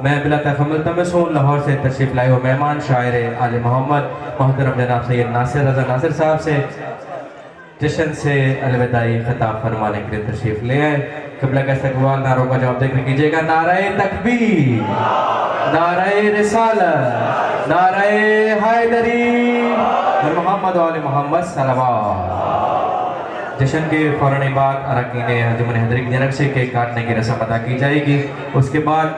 मैं बिला तखम्मुल तमस हूँ लाहौर से तशरीफ़ लाए हुए मेहमान शायर आले मोहम्मद मोहतरम जनाब सैयद नासिर रज़ा नासिर साहब से जश्न से अलविदाई खिताब फरमाने के लिए तशरीफ़ ले आए। क़िबला का इस्तक़बाल नारों का जवाब देकर कीजिएगा। नाराए तकबीर, नाराए रिसालत, नाराए हैदरी, मोहम्मद वाले मोहम्मद सलवात। जश्न के फ़ौरन बाद अरकान अंजुमन हैदरी की जानब से केक काटने की रस्म अदा की जाएगी। उसके बाद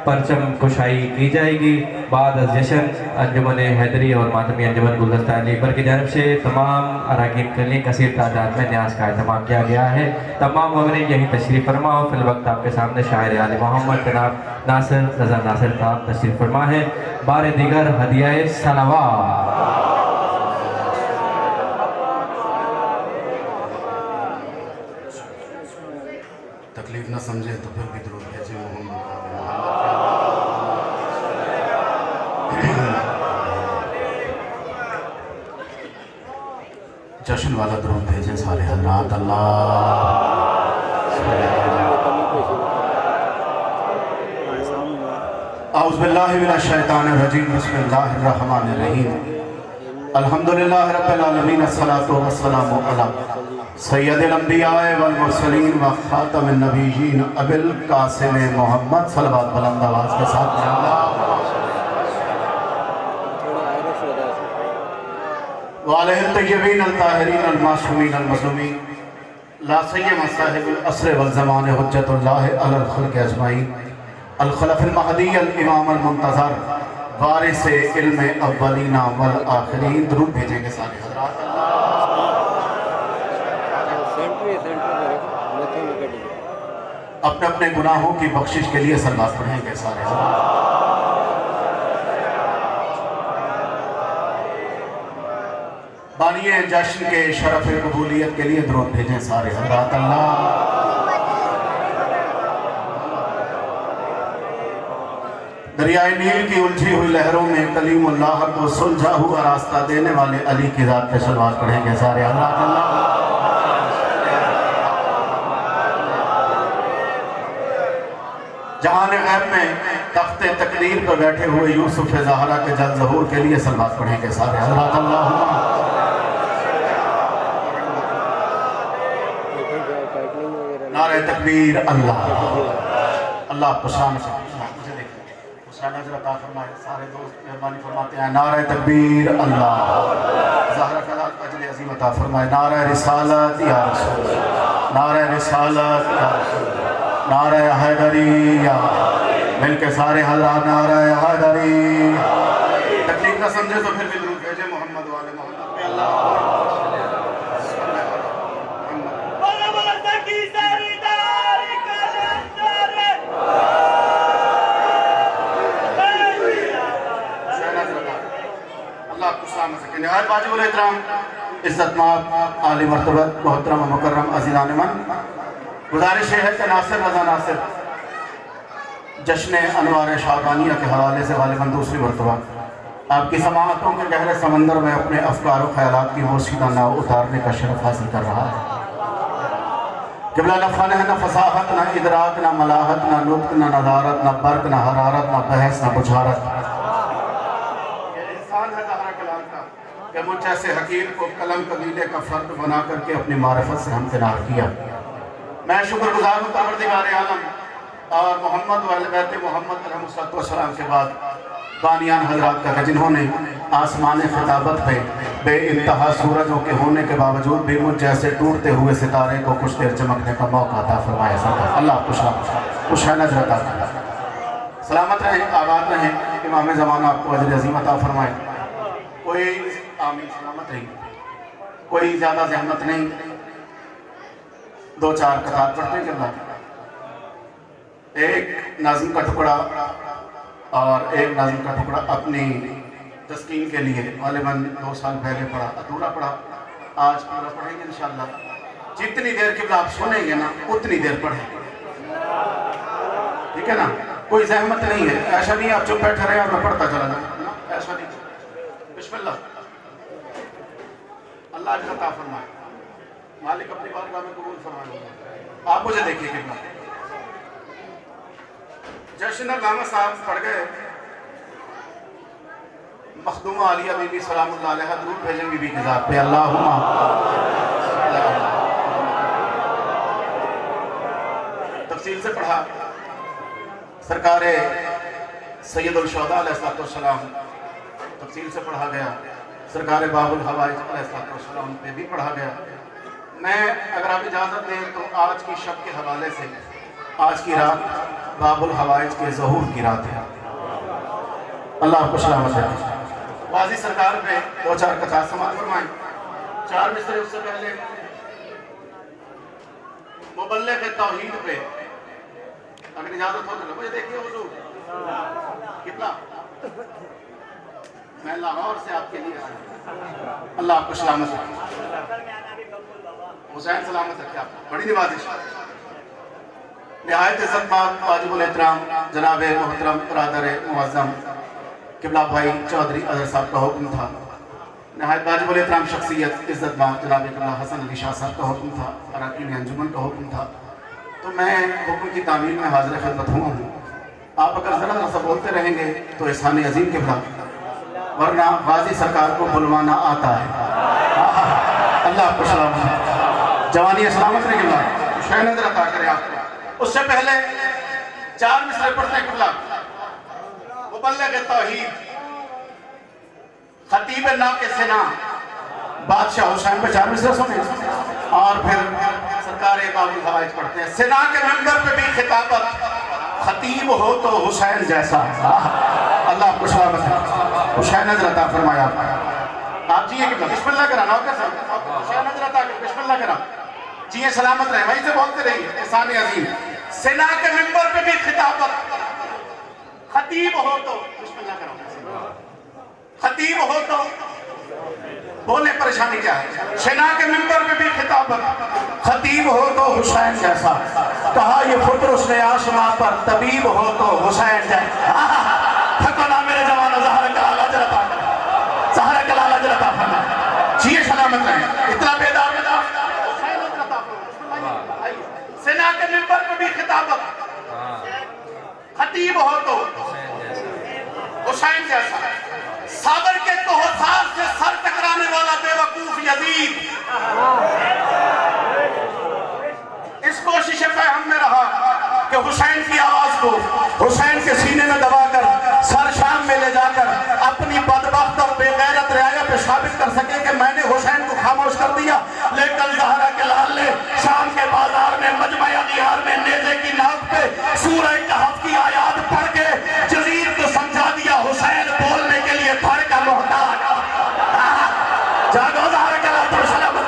परचम कुशाई की जाएगी। बाद जश्न अंजुमन हैदरी और मातमी अंजुमन गुलदस्ता लीबर की जानब से तमाम अरकान के लिए कसीर तादाद में न्याज का अहतमाम किया गया है। तमाम मोमिनीन यहीं तशरीफ़ फरमा हो। फिल वक्त आपके सामने शायर आले मोहम्मद जनाब नासिर रज़ा नासिर साहब तशरीफ़ फरमा है। बार दीगर हदियाए सलावात। तकलीफ ना समझे तो फिर भी दुरूद भेजे मोहम्मद। जश्न वाला दुरूद भेजे सारे हज़रात। औज़ु बिल्लाहि मिनश शैतानिर रजीम। बिस्मिल्लाहिर रहमानिर रहीम। अल्हम्दुलिल्लाहि रब्बिल आलमीन। अस्सलातु वस्सलामु अला सय्यदिल अंबिया वल मुरसलीन व खातमिन नबिय्यीन अबिल कासिम मोहम्मद सल्लल्लाहु बुलंद आवाज़ के साथ वालैहि तय्यबीन अल ताहिरीन अल मासूमीन अल मज़लूमीन ला सय्यमा साहिबुल अस्र वल ज़मान हुज्जतुल्लाह अलल खल्क़ अजमाइन अल खलफ़ुल महदी अल इमाम अल मुंतज़र वारिस इल्म अव्वलीना वल आखिरीन। दुरूद भेजेंगे सारे हज़रात। अपने अपने गुनाहों की बख्शिश के लिए सलवात पढ़ेंगे सारे। बानिए जश्न के शरफ कबूलियत के लिए दुरूद भेजें सारे हज़रात। दरियाए नील की उलझी हुई लहरों में कलीमुल्लाह को सुलझा हुआ रास्ता देने वाले अली की ज़ात पे सलवात पढ़ेंगे सारे हज़रात। जहान गैब में तख्ते तकदीर पर बैठे हुए यूसुफ ज़हरा के जल ज़हूर के लिए सलवात पढ़ेंगे सारे हज़रात। नारे तकबीर। अल्लाह अल्लाह आपको शान से मुझे देखिए नजर अता फरमाए। सारे दोस्त मेहरबानी फरमाते हैं। नारे तकबीर। अल्लाह ज़हरा का अजर अज़ीम अता फरमाए। नारे रिसालत या रसूल, नारे रिसालत या रसूल, नारे हैदरी या मिलके सारे हज़रात नारे हैदरी। तकलीफ ना समझे तो फिर भी दुरूद भेजे मोहम्मद वाले मोहम्मद पे। अल्लाह वाजिबुल एहतराम इज़्ज़तमाब आली मर्तबत मोहतरम मुकर्रम अज़ीज़ान मन, गुजारिश है कि नासिर रज़ा नासिर जश्न अनवार शाबानिया के हवाले से गालिबन दूसरी मरतबा आपकी समाअतों के गहरे समंदर में अपने अफकार और ख़यालात की मोसीक़ा नाव उतारने का शरफ़ हासिल कर रहा है। क़िबला न फ़न है, न फसाहत, न इदराक, न मलाहत, न नुत्क़, न नज़ारत, न बर्क, न हरारत, न बहस, न बुझारत। कि मुझ जैसे हकीम को कलम कबीले का फ़र्द बना करके अपनी मारिफत से हमकिनार किया। मैं शुक्रगुज़ार हूँ परवरदिगार आलम और मोहम्मद व बैत मोहम्मद अलैहिस्सलाम के बाद बानियान हज़रात का, जिन्होंने आसमान खिताबत पे बेइंतहा सूरजों के होने के बावजूद भी मुझ जैसे टूटते हुए सितारे को कुछ देर चमकने का मौका अता फरमाया। अल्लाह खुश है नजर अता फरमाए। सलामत रहें, आबाद रहें। इमाम ज़माना आपको अजर अज़ीम अता फरमाए। कोई आमीन सलामत रही, कोई ज़्यादा जहमत नहीं। दो चार कतार पढ़ते करना, एक नाज़िम का टुकड़ा और एक नाज़िम का टुकड़ा अपनी तस्कीन के लिए गालिबन 2 साल पहले पढ़ा, अधूरा पढ़ा, आज पूरा पढ़ेंगे इंशाअल्लाह। जितनी देर के आप सुनेंगे ना उतनी देर पढ़ेंगे, ठीक है ना। कोई जहमत नहीं है, ऐसा नहीं आप चुप बैठे रहे और मैं पढ़ता चला जाऊँ, ऐसा नहीं। बिस्मिल्लाह। अल्लाह अता फरमाए, मालिक अपनी बारगाह में कबूल फरमाए। आप मुझे देखिए कितना जश्न लामा साहब पढ़ गए, मखदूमा आलिया बीबी सलामुल्लाह अलैहा दूर भेजें बीबी की ज़ात पे अल्लाहुम्मा। तफसील से पढ़ा, सरकार सैयदुल शुहदा अलैहिस्सलाम तफसील से पढ़ा गया, सरकार बाबुल हवाइज अलैहिस्सलाम पे भी पढ़ा गया। मैं अगर आप इजाज़त दें तो आज की शब के हवाले से, आज की रात बाबुल हवाइज के ज़हूर की रात है, अल्लाह आपको सलामत रखे। वाजी सरकार पे दो चार कथा समाप्त फरमाएं, चार मिसरे उससे पहले मुबल्लिग़ तौहीद पे अगर इजाजत हो तो मुझे देखिए हुजूर कितना मैं लाहौर से आपके लिए आया, अल्लाह आपको सलामत रखे, हुसैन सलामत रखे आपको। बड़ी नवाजिश, निहायत इज़्ज़तमान वाजिबुल एहतराम जनाब मोहतरम बरादर मुअज़्ज़म किबला भाई चौधरी अज़हर साहब का हुक्म था, नहायत वाजिबुल एहतराम शख्सियत इज़्ज़तमान जनाब किबला हसन अली शाह साहब का हुक्म था, अरकान अंजुमन का हुक्म था, तो मैं हुक्म की तामील में हाज़िर खिदमत हुआ हूँ। आप अगर ज़रा सा बोलते रहेंगे तो एहसान अजीम किबला, वरना गाजी सरकार को बुलवाना आता है। अल्लाह आपको सलामत, जवानी सलामत रहे किबला, शहनत अता करे आपको। उससे पहले चार मिसरे पढ़ते किबला, मुबल्लिग़ तौहीद खतीब ना के सेना बादशाह हुसैन पे चार मिसरे सुने, और फिर सरकार बाबुल हवाइज पढ़ते हैं, सेना के मेंबर पे भी खिताबत खतीब हो तो हुसैन जैसा। अल्लाह आपको सलामत है, हुसैन अता फरमाया। आप जिए कि बिस्मिल्लाह करा ना हुसैन अता बिस्मिल्लाह करा जिए सलामत रहे, वहीं से बोलते रहिए एहसान अजीम। सेना के मेंबर पे भी खिताबत खतीब हो तो बिस्मिल्लाह करा, खतीब हो तो बोले परेशानी क्या है, सेना के मेंबर पे भी खिताबत खतीब हो तो हुसैन जैसा, कहा ये पुत्र उसने आसमां पर तबीब हो तो हुसैन जैसा। थकोना मेरे जवानों ज़हरा का लाला जलता, ज़हरा का लाला जलता फरमा, जिए सलामत रहे, इतना बेदार हुसैन जलता फरमा। सेना के मेंबर पे भी खिताबत खतीब हो तो हुसैन जैसा, साबर के कोहसार से सर टकराने वाला बेवकूफ यजीद इस कोशिश हम में रहा कि हुसैन की आवाज को हुसैन के सीने में दबाकर सर शाम में ले जाकर अपनी बदबख्त और बेगैरत रियाया पे साबित कर सके कि मैंने हुसैन को खामोश कर दिया। लेकिन ज़हरा के लाल ने शाम के बाजार में मजमा दियार में नेज़े की नाक पे सूरह कहफ की आयत पढ़ के जजीर को समझा दिया हुसैन बोलने के लिए धड़ का मोहताज। जागो ज़हरा के लाल, सलामत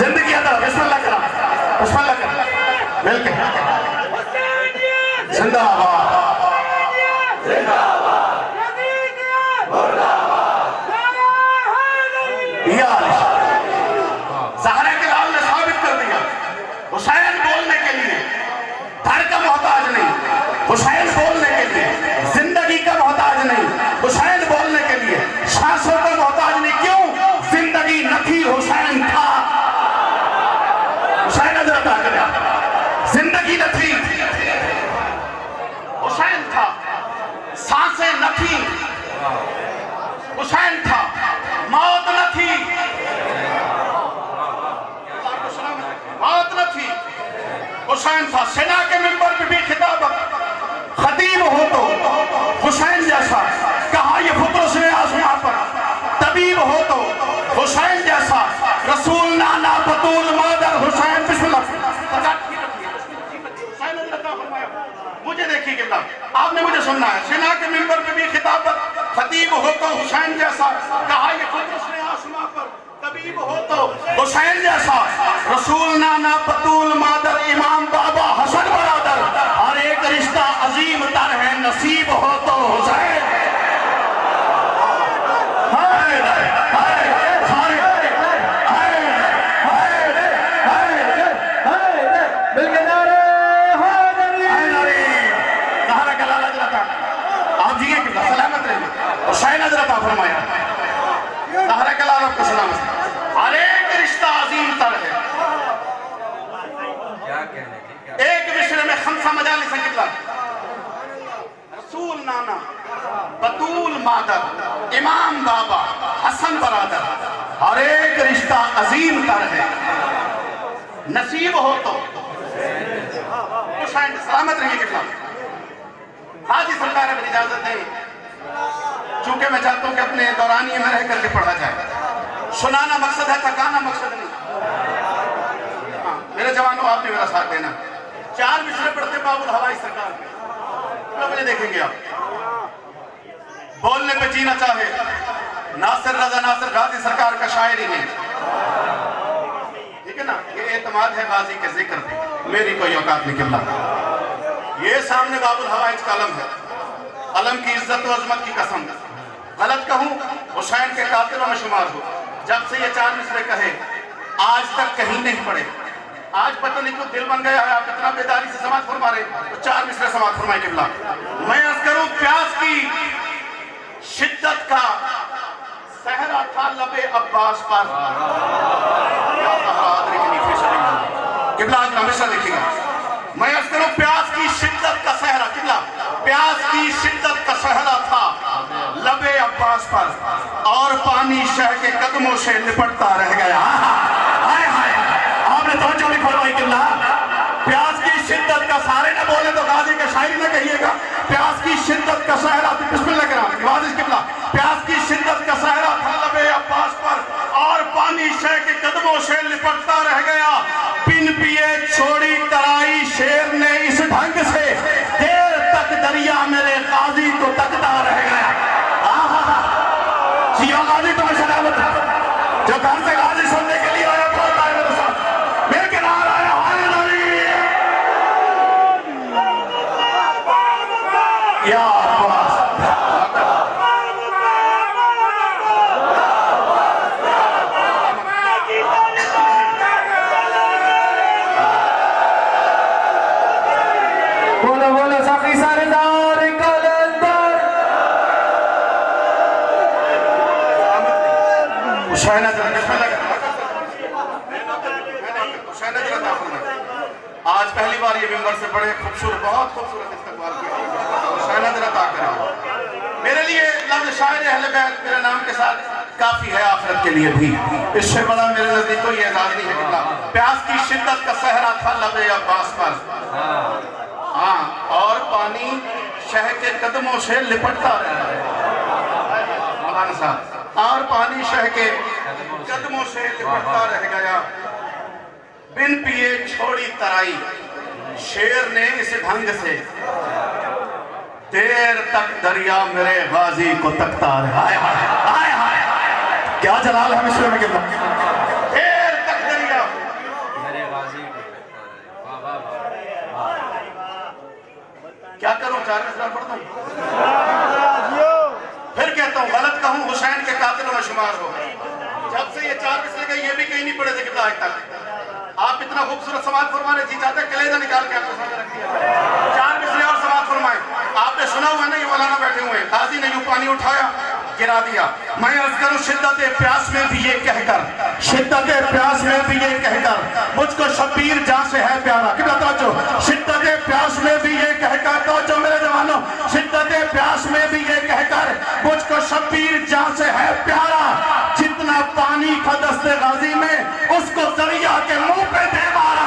जिंदगी अंदर बिस्मिल्लाह करा, बिस्मिल्लाह करा, मिलके जिंदाबाद ज़हरा के लाल ने साबित कर दिया हुसैन बोलने के लिए धड़ का मोहताज नहीं, हुसैन बोलने के लिए जिंदगी का मोहताज नहीं, हुसैन बोलने के लिए सांसों का मोहताज नहीं। क्यों? जिंदगी न थी, हुसैन था। हुसैन अता करे, जिंदगी न थी, हुसैन था, सांसें न थी, हुसैन था, मौत न थी, मौत न थी, हुसैन था। सेना के मेंबर पे भी खिताबत खतीब हो तो हुसैन जैसा, कहा ये पुत्र उसने आसमां पर तबीब हो तो हुसैन जैसा, रसूल नाना बतूल मादर हुसैन बिस्मिल्लाह। मुझे देखिए किबला, आपने मुझे सुनना है, सेना के मेंबर पे भी खिताबत खतीब हो तो हुसैन जैसा, कहा ये पुत्र उसने आसमां पर तबीब हो तो हुसैन जैसा, रसूल नाना बतूल मादर इमाम बाबा हसन बरादर, और एक रिश्ता अजीम तर है नसीब हो तो हुसैन। आप जिए किबला, सलामत रहिए, हुसैन अता फरमाया, ज़हरा के लाल आपको सलामत। हर एक रिश्ता अजीम तर है। क्या कहने, एक मिसरे में खमसा मजालिस किबला, नाना, बतूल मादर, इमाम बाबा, हसन बरादर, हर एक रिश्ता अजीम तर है। नसीब हो तो शायद सलामत रहिए कितना। हाजी सरकार अगर इजाजत दे, चूंकि मैं चाहता हूं कि अपने दौरानिए में रह करके पढ़ा जाए। सुनाना मकसद है, थकाना मकसद नहीं। हाँ, मेरे जवानों, आपने मेरा साथ देना। 4 मिसरे पढ़ते बाबुल हवाई सरकार में, तो मुझे देखेंगे आप। बोलने पे जीना चाहे नासिर रजा नासिर गाजी सरकार का शायरी में, ठीक है ना। ये एतमाद है गाजी के जिक्र पे, मेरी कोई औकात नहीं किबला। ये सामने बाबुल हवाइज का अलम है, अलम की इज्जत और अजमत की कसम। गलत कहूं हुसैन के कातिलों में शुमार हो। जब से ये 4 मिसरे कहे आज तक कहीं नहीं पड़े। आज पता नहीं क्यों दिल बन गया है, आप इतना बेदारी से समाज फरमा रहे, तो 4 मिसरे समाज फरमाए किबला। मैं अर्ज करूं, प्यास की शिद्दत का सहरा था लबे अब्बास पर। किबला हमेशा लिखेगा। मैं अर्ज करूं, प्यास की शिद्दत का सहरा, किबला प्यास की शिद्दत का सहरा था लबे अब्बास पर, और पानी शह के कदमों से लिपटता रह गया। हाय हाय, आपने तवज्जो नहीं फरमाई किबला। प्यास की शिद्दत का, सारे न बोले तो गाजी का शायरी न कहिएगा। प्यास की शिद्दत का सहरा, बिस्मिल्लाह के नाम वाजिज किबला। प्यास की शिद्दत का सहरा था लबे अब्बास पर, और पानी शह के कदमों से लिपटता रह गया। बिन पिए छोड़ी तराई शेर ने इस ढंग से, देर तक दरिया मेरे गाजी को तकता रह गया। जिया गाजी तुम्हें सलामत, जो घर से गाजी सुनने के लिए आया बोलता है मेरे साथ, मेरे के नाम आया हाय नबी या अब्बास। बोलो बोलो साकी सरदार कलंदर। आज पहली बार ये मिंबर से बड़े खूबसूरत, बहुत खूबसूरत इस्तकबाल किया। मेरे लिए लफ्ज़ शायर अहले बैत मेरे नाम के साथ काफी है आखिरत के लिए भी। इससे बड़ा मेरे नजदीक कोई एजाज नहीं है किबला। प्यास की शिद्दत का सहरा था लबे अब्बास पर, हाँ, और पानी शह के कदमों से लिपटता रहा है। मौलाना साहब, और पानी शह के कदमों से लिपटता रह गया। बिन पिए छोड़ी तराई शेर ने इस ढंग से, देर तक दरिया मेरे गाजी को तकता रहा। हाय हाय हाय हाय, क्या जलाल है मिस्र में किबला। देर तक दरिया मेरे गाजी को, क्या करूं, 4 मिसरा पढ़ता हूं, फिर कहता हूं गलत कहूं हुसैन के कातिलों में शुमार हो। जब से ये 4 मिसरे गए, ये भी कहीं नहीं पढ़े थे किबला आज तक। आप इतना खूबसूरत समाज फरमाने जी चाहते, कलेजा निकाल के आपको सामने रख दिया। 4 मिसरे और समाज फरमाए। आपने सुना हुआ है ना, ये मौलाना बैठे हुए हैं, गाजी ने यूं पानी उठाया गिरा दिया। मैं अर्ज करूं, शिद्दत प्यास में भी ये कहकर, शिद्दत प्यास में भी ये कहकर मुझको शब्बीर जान से है प्यारा। कितना तवज्जो, शिद्दत प्यास में भी ये कहकर, तवज्जो मेरे जवानों, शिद्दत प्यास में भी ये कहकर मुझको शब्बीर जान से है प्यारा। जितना पानी था दस्ते गाजी में, उसको दरिया के मुंह पे दे मारा।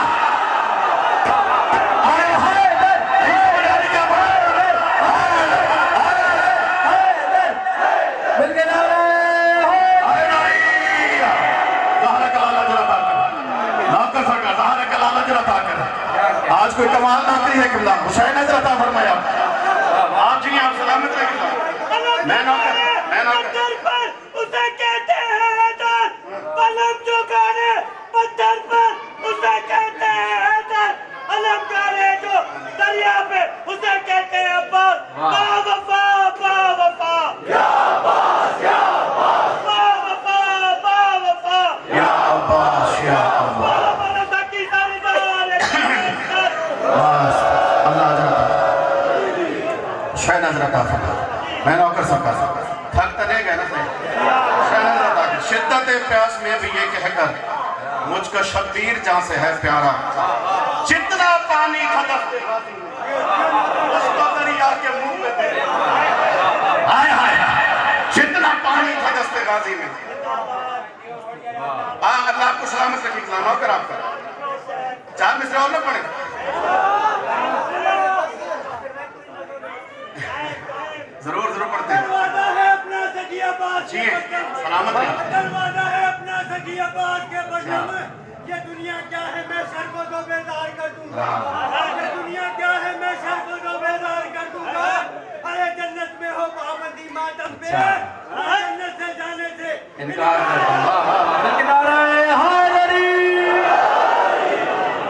आज कोई कमाल नौकरी है किबला, हुसैन ने अता फरमाया। आप जी आप सलामत रहे किबला। मैं नौकर पर उसे कहते हैं हैदर, कलम जो गाने पत्थर पर उसे कहते हैं हैदर, अलम गाने जो दरिया पे उसे कहते हैं अब्बास। बावफा बावफा या अब्बास या अब्बास, बावफा बावफा या अब्बास या अब्बास। मैं नौकर सरकार थक तो नहीं गया ना। शिद्दत प्यास में भी ये कहकर मुझको शब्बीर जहां से है प्यारा। जितना पानी था दस्ते गाजी में, उसको दरिया आके मुंह पे दे। हाय हाय जितना पानी था दस्ते गाजी में। अल्लाह आपको सलामत रखे। नौकर आपका 4 मिसरे और लोग पढ़े। जरूर जरूर पढ़ते हैं। वादा है अपना सखियाबाद जी सलामत रहे। वादा है अपना सखियाबाद के बदले में। ये दुनिया क्या है मैं सर को तो बेदार कर दूंगा। ये दुनिया क्या है मैं सर को तो बेदार कर दूंगा। अरे जन्नत में हो पाबंदी मातम पे। जन्नत से जाने से इनकार कर दूंगा।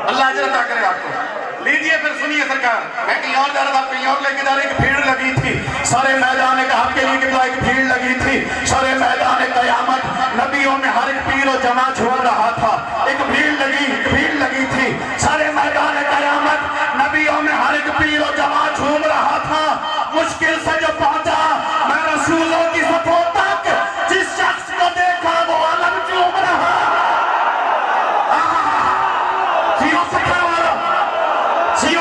अल्लाह अजरता करे आपको। लीजिए फिर सुनिए सरकार। मैं कहीं और जा रहा था, कहीं और लेके जा रही। एक भीड़ लगी थी सारे मैदान कहा के लिए कितना एक भीड़ लगी थी सारे मैदान कयामत। नबियों में हर एक पीर और जमा झूम रहा था। एक भीड़ लगी थी सारे मैदान कयामत। नबियों में हर एक पीर और जमा झूम रहा था। मुश्किल से जो पहुंचा मैं रसूलों की सफों तक, जिस शख्स को देखा वो आलम झूम रहा। जियो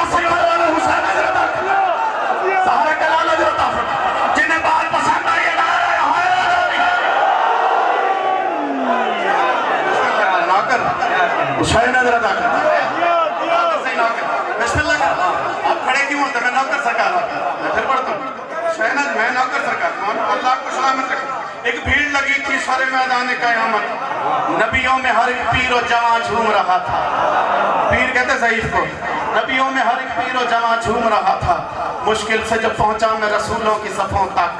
सखा वाला हुसैन हजरत सहारा कलाल हजरत जिन्हें बात पसंद आई नौकर हुसैन हजरत बिस्मिल्लाह। आप खड़े क्यों होते? मैं नौकर सरकार मैं फिर पढ़ता हूँ। शहनाज मैं नौकर सरकार अल्लाह को सलामत रखे। एक भीड़ लगी थी सारे मैदान कयामत। नबियों में हर एक पीर और जवां झूम रहा था। पीर कहते ज़ईफ को। नबियों में हर एक पीर और जवां झूम रहा था। मुश्किल से जब पहुंचा मैं रसूलों की सफों तक,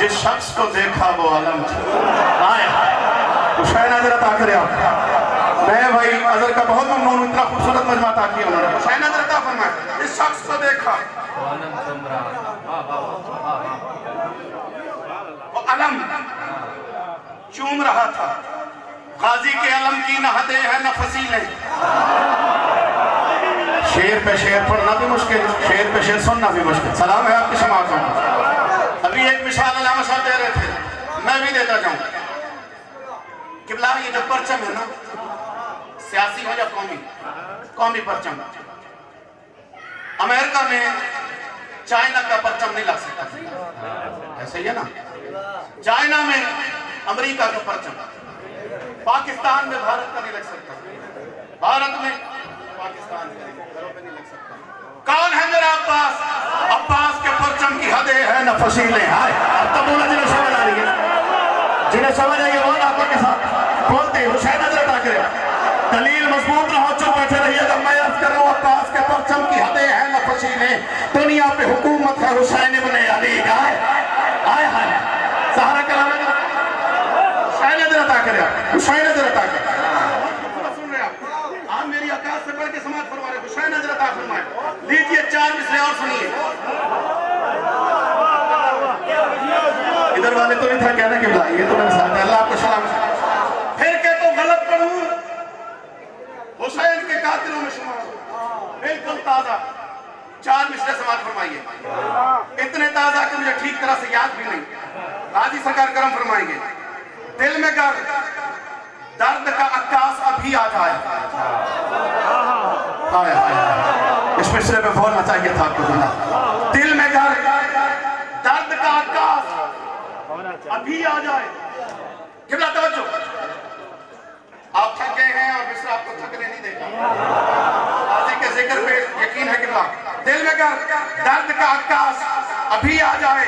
जिस शख्स को देखा वो आलम आया। हुसैन हजरत आकर मैं भाई अजहर का बहुत ममनून हूं। इतना खूबसूरत मजमा अता किया उन्होंने। हुसैन हजरत फरमाया जिस शख्स को देखा वो अलम चूम रहा था। गाजी के अलम की न हदें हैं न फसीलें। शेर पे शेर पढ़ना भी मुश्किल, शेर पे शेर सुनना भी मुश्किल। सलाम है आपकी समातों को। अभी एक मिसाल अल्लामा साहब दे रहे थे, मैं भी देता जाऊं। किबला ये जो परचम है ना, सियासी हो या कौमी परचम। अमेरिका में चाइना का परचम नहीं लग सकता, ऐसे ही है ना। चाइना में अमेरिका का परचम, पाकिस्तान में भारत का नहीं लग सकता, भारत में पाकिस्तान का नहीं लग सकता। कौन है मेरा अब्बास? अब्बास के परचम की हदें हैं न फसीलें। हाय अब तो बोला जिन्हें समझ आ रही है, जिन्हें समझ आई है वो आपके के साथ बोलते। हुसैन हजरत आकर दलील मजबूत रहो, चुप बैठे रहिए। जब मैं अर्ज कर रहा हूँ अब्बास के परचम की हदें हैं न फसीलें। दुनिया पे हुकूमत है हुसैन इब्ने अली। हाय हाय हाय सहारा कलाम हुसैन हजरत आकर हुसैन हजरत आकर सुन रहे आप मेरी आकाश से बढ़ के समाज फरमा रहे। हुसैन हजरत फरमाए। लीजिए 4 मिसरे और सुनिए। इधर वाले तो नहीं था कहना कि ये तो मेरे साथ है। अल्लाह आपको सलाम। फिर के तो गलत पढ़ूं, हुसैन के कातिलों में शुमार बिल्कुल ताजा। 4 मिसरे समाज फरमाइए। इतने ताजा कि मुझे ठीक तरह से याद भी नहीं। हाजी सरकार करम फरमाएंगे। दिल में दर्द का अक्कास अभी आ जाए। इस मिसरे में बोलना चाहिए था आपको। दिल में दर्द का अक्कास अभी आ जाए। किबला तवज्जो, आप थक गए हैं और मिसरा आपको थकने नहीं देगा। हाजी के जिक्र पे यकीन है। किबला दिल में दर्द का अक्कास अभी आ जाए।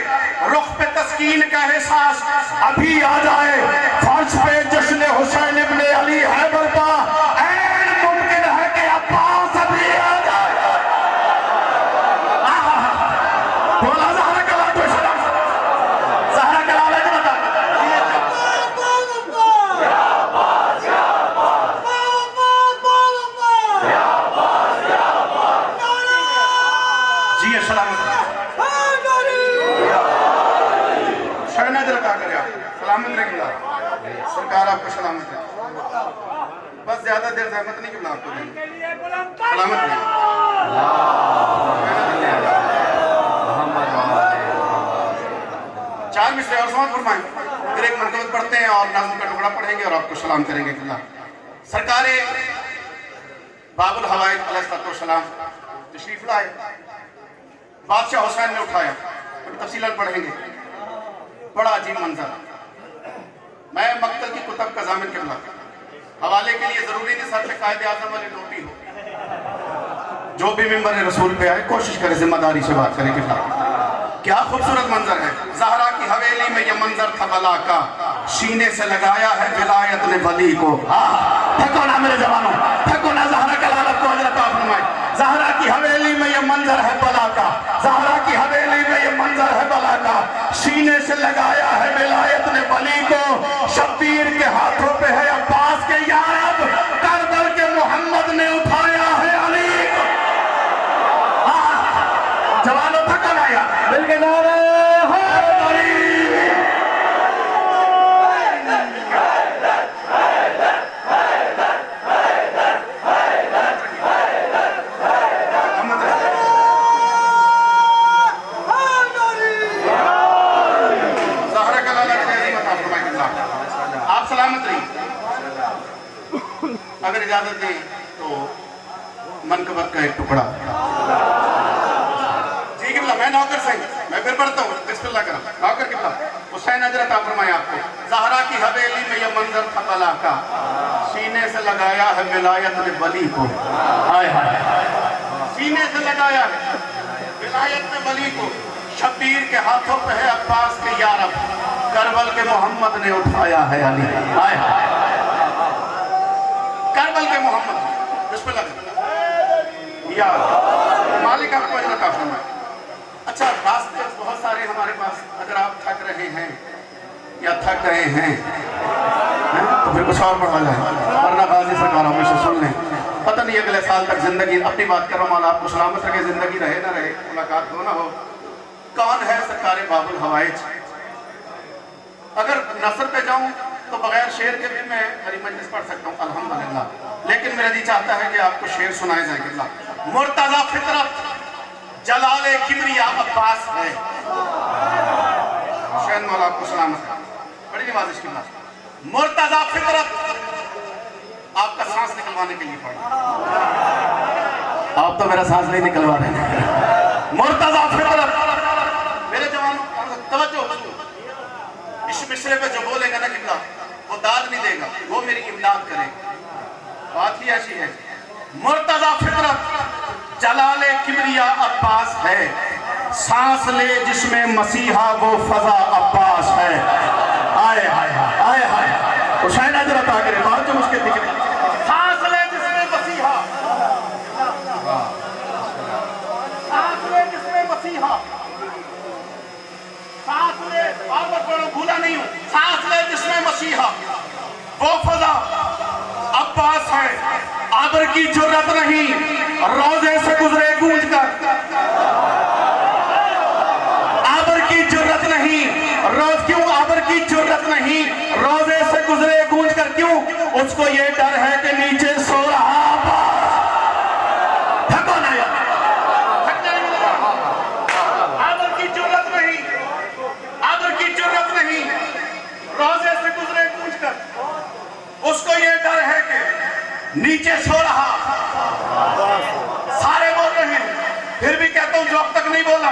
रुख पे तस्कीन का एहसास अभी आ जाए। फर्श पे जश्न हुसैन इब्ने अली है बरपा। ऐन मुमकिन है कि अब्बास अभी आ जाए। बोला ज़हरा कलाम तो सलाम। ज़हरा कलाम है बता। जी सलामत सलामत रहेगा सरकार आपको सलामत है। बस ज्यादा देर जहमत नहीं किबला आपको सलामत रहे। 4 मिसरे और समाज फरमाएं। फिर एक मरतबा पढ़ते हैं और नाज़म का टुकड़ा पढ़ेंगे और आपको सलाम करेंगे। किबला सरकार बाबुल हवाइज अलैहिस्सलाम तशरीफ लाए। बादशाह हुसैन ने उठाया, तफसीलन पढ़ेंगे। बड़ा अजीब मंजर। मैं मक्तल की कुतब का जामिन किबला, हवाले के लिए जरूरी नहीं सर पे कायदे आजम वाली टोपी हो। जो भी मिंबर रसूल पे आए कोशिश करे जिम्मेदारी से बात करे। किबला क्या खूबसूरत मंजर है। ज़हरा की हवेली में ये मंजर था बला का, सीने से लगाया है विलायत ने वली को। थको ना मेरे जवानों, थको ना ज़हरा का लालत को हज़रत आप फरमाए। ज़हरा की हवेली में ये मंजर है बला का, ज़हरा की हवेली में ये मंजर है बला का, सीने से लगाया है विलायत ने वली को। शब्बीर के हाथों पे है अब्बास के यारब, करबल के मोहम्मद ने उठाया है अली को। जवानों थको ना यार, दिल के नारे अगर इजाजत दें तो मनकबत का एक टुकड़ा। जी किबला, मैं नौकर सही, मैं फिर पढ़ता हूँ। बिस्मिल्लाह करा नौकर किबला। हुसैन हजरत आप फरमाए आपको, ज़हरा की हवेली में यह मंजर था बला का, सीने से लगाया है विलायत ने वली को। हाय हाय, सीने से लगाया है विलायत ने वली को। शब्बीर के हाथों पे है अब्बास के यारब, करबल के मोहम्मद ने उठाया है अली। हाय हाय, करबल के मोहम्मद। बिस्मिल्लाह या मालिक आपको अजर अता फरमाए। अच्छा, रास्ते बहुत सारे हमारे पास, अगर आप थक रहे हैं या थक गए हैं तो फिर कुछ और पढ़ा जाए, वरना गाजी सरकार हमेशा सुन लें। पता नहीं अगले साल तक जिंदगी, अपनी बात कर रहा हूँ, मौला आपको सलामत रखे, जिंदगी रहे ना रहे, मुलाकात हो ना हो। कौन है सरकार बाबुल हवाइज? अगर नसर पे जाऊं तो बगैर शेर के भी मैं हरी मजलिस पढ़ सकता हूँ अल्हम्दुलिल्लाह, लेकिन मेरा जी चाहता है कि आपको शेर सुनाए जाए। किबला, मुर्तजा फितरत जलाले किबरिया अब्बास है। हुसैन मौला आपको सलामत, बड़ी नवाजिश। किबला, मुर्तजा फितरत आपका सांस निकलवाने के लिए पढ़ा। आप तो मेरा सांस नहीं निकलवा रहे। मुर्तजा फितरत, मेरे जवानों तवज्जो, इस मिसरे पे जो बोलेगा ना किबला, वो दाद नहीं देगा, वो मेरी इमदाद करेगा। बात ही ऐसी है। मुर्तजा फितरत जलाले किबरिया अब्बास है, सांस ले जिसमें मसीहा वो फजा अब्बास है। आए हाय हाय हाय, हुसैन हजरत आ गए, बात जो मुश्किल दिख रही। सांस ले जिसमें मसीहा, सांस ले जिसमें मसीहा, सांस ले, बार-बार पढ़ो, भूला नहीं हूं। सांस ले जिसमें मसीहा वो फजा अब्बास है, आबर की जुर्रत नहीं रोजे से गुजरे गूंज कर, आबर की जुर्रत नहीं रोज, क्यों आबर की जुर्रत नहीं रोजे से गुजरे गूंज कर, क्यों? उसको ये डर है कि नीचे सो रहा। थको ना यार, थक जाएंगे। आबर की जुर्रत नहीं, आबर की जुर्रत नहीं रोजे से गुजरे गूंज कर, उसको ये डर है कि नीचे सो रहा। सारे बोल रहे हैं, फिर भी कहता हूं जो अब तक नहीं बोला,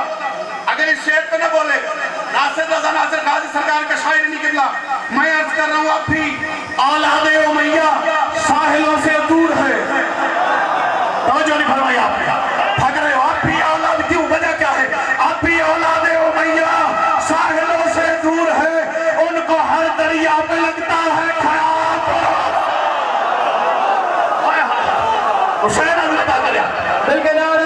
अगर इस शेर पे न बोले, नासिर रज़ा नासिर गाजी सरकार का शायर नहीं। किबला, मैं अर्ज कर रहा हूं, अब भी औलादे उमैया साहिलों से दूर है। तवज्जो नहीं फरमाई आपने, थक रहे हो। अब भी औलाद, क्यों, वजह क्या है? अब भी औलादे उमैया साहिलों से दूर है, उनको हर दरिया पे लगता है खराब। हुसैन हजरत आ गया, दिल के नारे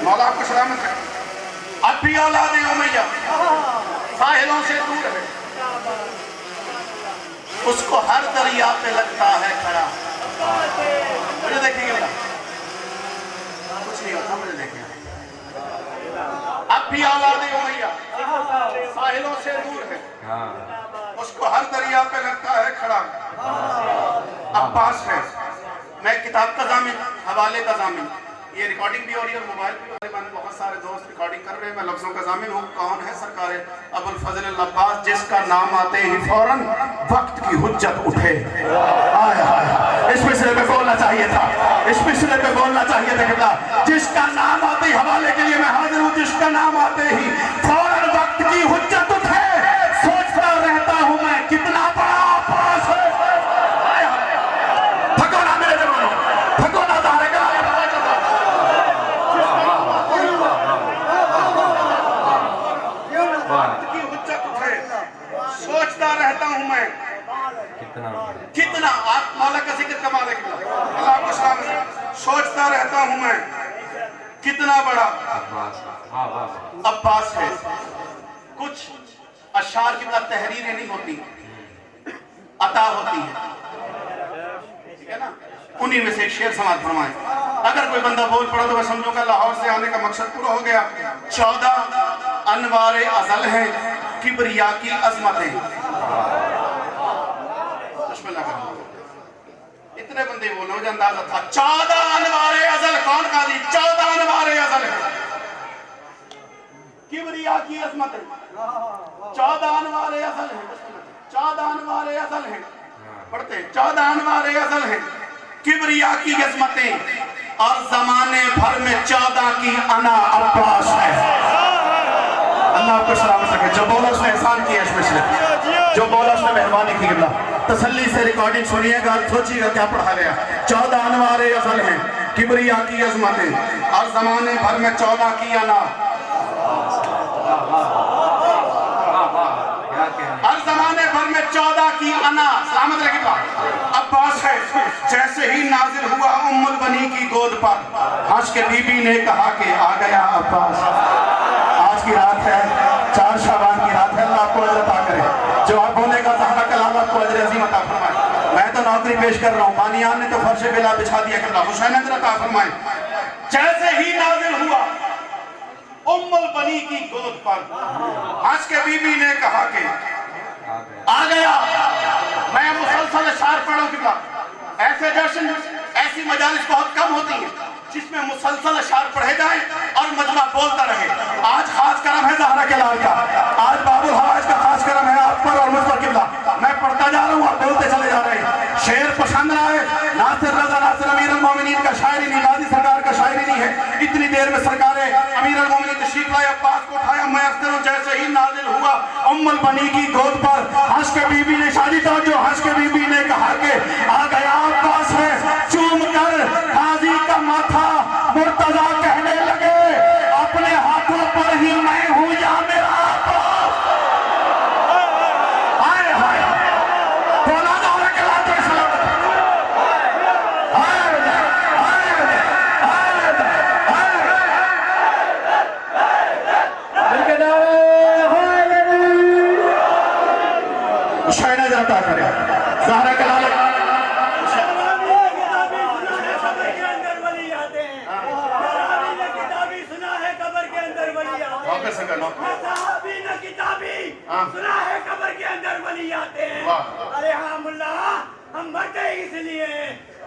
मौला आपको सलामत रखे। अब भी औलादे उमैया साहिलों से दूर है, उसको हर दरिया पे लगता है खड़ा। मुझे देखेंगे, कुछ नहीं होता, मुझे देखेंगे। अब भी औलादे उमैया साहिलों से दूर है, उसको हर दरिया पे लगता है खड़ा। अब्बास है, मैं किताब का जामिन, हवाले का जामिन, ये रिकॉर्डिंग भी हो रही है और मोबाइल भी हो रही है। बहुत सारे दोस्त रिकॉर्डिंग कर रहे हैं। मैं लफ्जों का जामिन हूँ। कौन है सरकार अबुल फजल अब्बास, जिसका नाम आते ही फौरन वक्त की हुज्जत उठे। आय हाय, इस मिसरे पे बोलना चाहिए था, इस मिसरे पे बोलना चाहिए था किबला। जिसका नाम आते ही, हवाले के लिए मैं हाजिर हूँ, जिसका नाम आते ही फौरन वक्त की हुज्जत उठे। सोचता रहता हूँ मैं कितना बड़ा अब्बास है। थको ना मेरे जवानों, थको ना तारे का की हुज्जत उठे। सोचता रहता हूं मैं कितना आप मौला का जिक्र कमाल है, अल्लाह को सलाम है। सोचता रहता हूं मैं कितना बड़ा अब्बास है। कुछ अशार की तरह तहरीरें नहीं होती, अता होती है, ठीक है ना। उन्हीं में से एक शेर समाज फरमाए। अगर कोई बंदा बोल पड़ा तो मैं समझूंगा लाहौर से आने का मकसद पूरा हो गया। 14 अनवारे अजल है, किबरिया की अजमतें। इतने बंदे बोलना मुझे अंदाजा था। 14 अनवारे अजल, कौन काजी? 14 अनवारे अजल है, किबरिया की अजमतें। 14 अनवारे अजल है, 14 अनवारे अजल है, पढ़ते 14 अनवारे अजल है, किबरिया की अजमतें। और जमाने भर में 14 की अना अब्बास है। अल्लाह आपको सलामत रखे। जो बोला उसने एहसान किया, इसमें जो बोला उसने मेहरबानी की। तसल्ली से रिकॉर्डिंग सुनिएगा, सोचिएगा क्या पढ़ा गया। 14 अनवारे अजल हैं, किबरिया की अजमतें। और जमाने भर में 14 की अना, हर जमाने भर में 14 की अना। सलामत रहे अब्बास है। जैसे ही नाजिल हुआ उम्मुल बनी की गोद पर, हंस के बीबी ने कहा कि आ गया अब्बास। आज की रात है, 4 शाबान की रात है। अल्लाह आपको अजर अता करे। जो आप बोलेगा तहरा कलाम आपको अजर अजीम अता फरमाए। मैं तो नौकरी पेश कर रहा हूँ, बानियान ने तो फर्श बिला बिछा दिया कि हुसैन अजर अता फरमाए। जैसे ही नाजिल हुआ उम्मुल बनी की गोद पर, हंस के बीबी ने कहा कि आ गया। मैं मुसलसल अशार पढ़ूं कि ऐसे जश्न, ऐसी मजालिस बहुत कम होती हैं जिसमें मुसलसल अशार पढ़े जाएं और मजमा बोलता रहे। आज खास करम है ज़हरा के लाल का, आज बाबुल हवाज का खास करम है आप पर और मुझ पर किबला। मैं पढ़ता जा रहा हूँ, आप बोलते चले जा रहे हैं। शेर पसंद ना है, नासिर रजा नासिर अमीर अल मोमिनीन का शायरी नहीं, गाजी सरकार का शायरी नहीं है। इतनी देर में सरकार अमीर अल मोमिनीन तशरीफ लाए, अब्बास को उठाया। मैं अख्तर हूँ। जैसे ही नाजिल हुआ उम्मुल बनी की गोद पर, हंस के बीबी ने शादी था, जो हंस के बीबी ने कहा कि आ गया अब्बास है। चूम कर गाजी का माथा मुर्तजा कहने लगे, अपने हाथों पर ही मैं हूँ या मेरा अब्बास। हाय हाय, बोला ना हो के लात में सलामत। हाय हाय हाय हुसैन अजर अता करे। ज़हरा के लाल सुना है कब्र के अंदर वली आते हैं। अरे हाँ मुल्ला, हम मरते इसलिए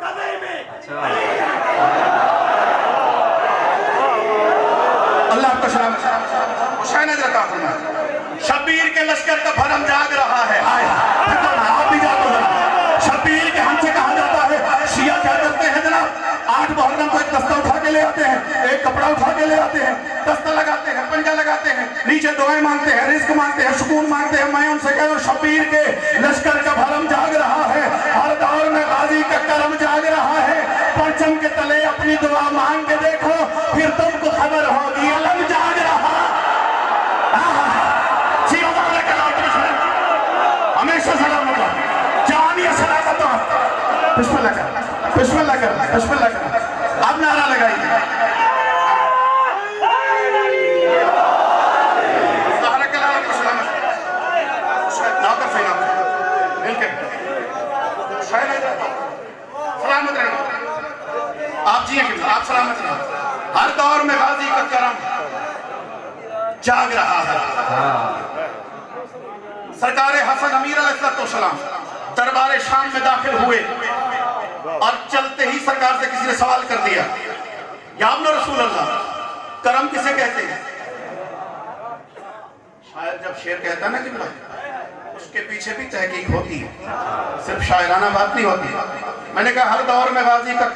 कब्र में वली आते हैं। अल्लाह आपका सलाम। हुसैन अजर अता फरमाए। शब्बीर के लश्कर का भरम जाग रहा है। आप भी जागो। शब्बीर के हमसे कहा जाता है, शिया क्या करते हैं जनाब, 8 मुहर्रम को एक दस्ता उठा के ले आते हैं, एक कपड़ा उठा के ले आते हैं, दस्ता लगाते हैं, पंजा लगाते हैं, नीचे दुआएं मांगते हैं, रिस्क मांगते हैं, सुकून मांगते हैं। मैं उनसे कह रहा हूं, शब्बीर के लश्कर का भरम जाग रहा है। हर दौर में गाजी का करम जाग रहा है। परचम के तले अपनी दुआ मांग के देखो, फिर तुमको खबर होगी अलम जाग रहा। हमेशा सलामत हो, जानिए सलामत हो। बिस्मिल्लाह कर, बिस्मिल्लाह कर, बिस्मिल्लाह कर। अब नारा लगाइए। सलामत रहे आप जी, आप सलामत रहे। हर दौर में गाजी का करम जाग रहा है। सरकार हसन अमीर अलैहिस्सलाम दरबार शाम में दाखिल हुए और चलते ही सरकार से किसी ने सवाल कर दिया, या अब्न रसूल अल्लाह। करम किसे कहते हैं? शायर जब शेर कहता है ना कि उसके पीछे भी तहकीक होती है, सिर्फ शायराना बात नहीं होती। मैंने कहा हर दौर में गाजी का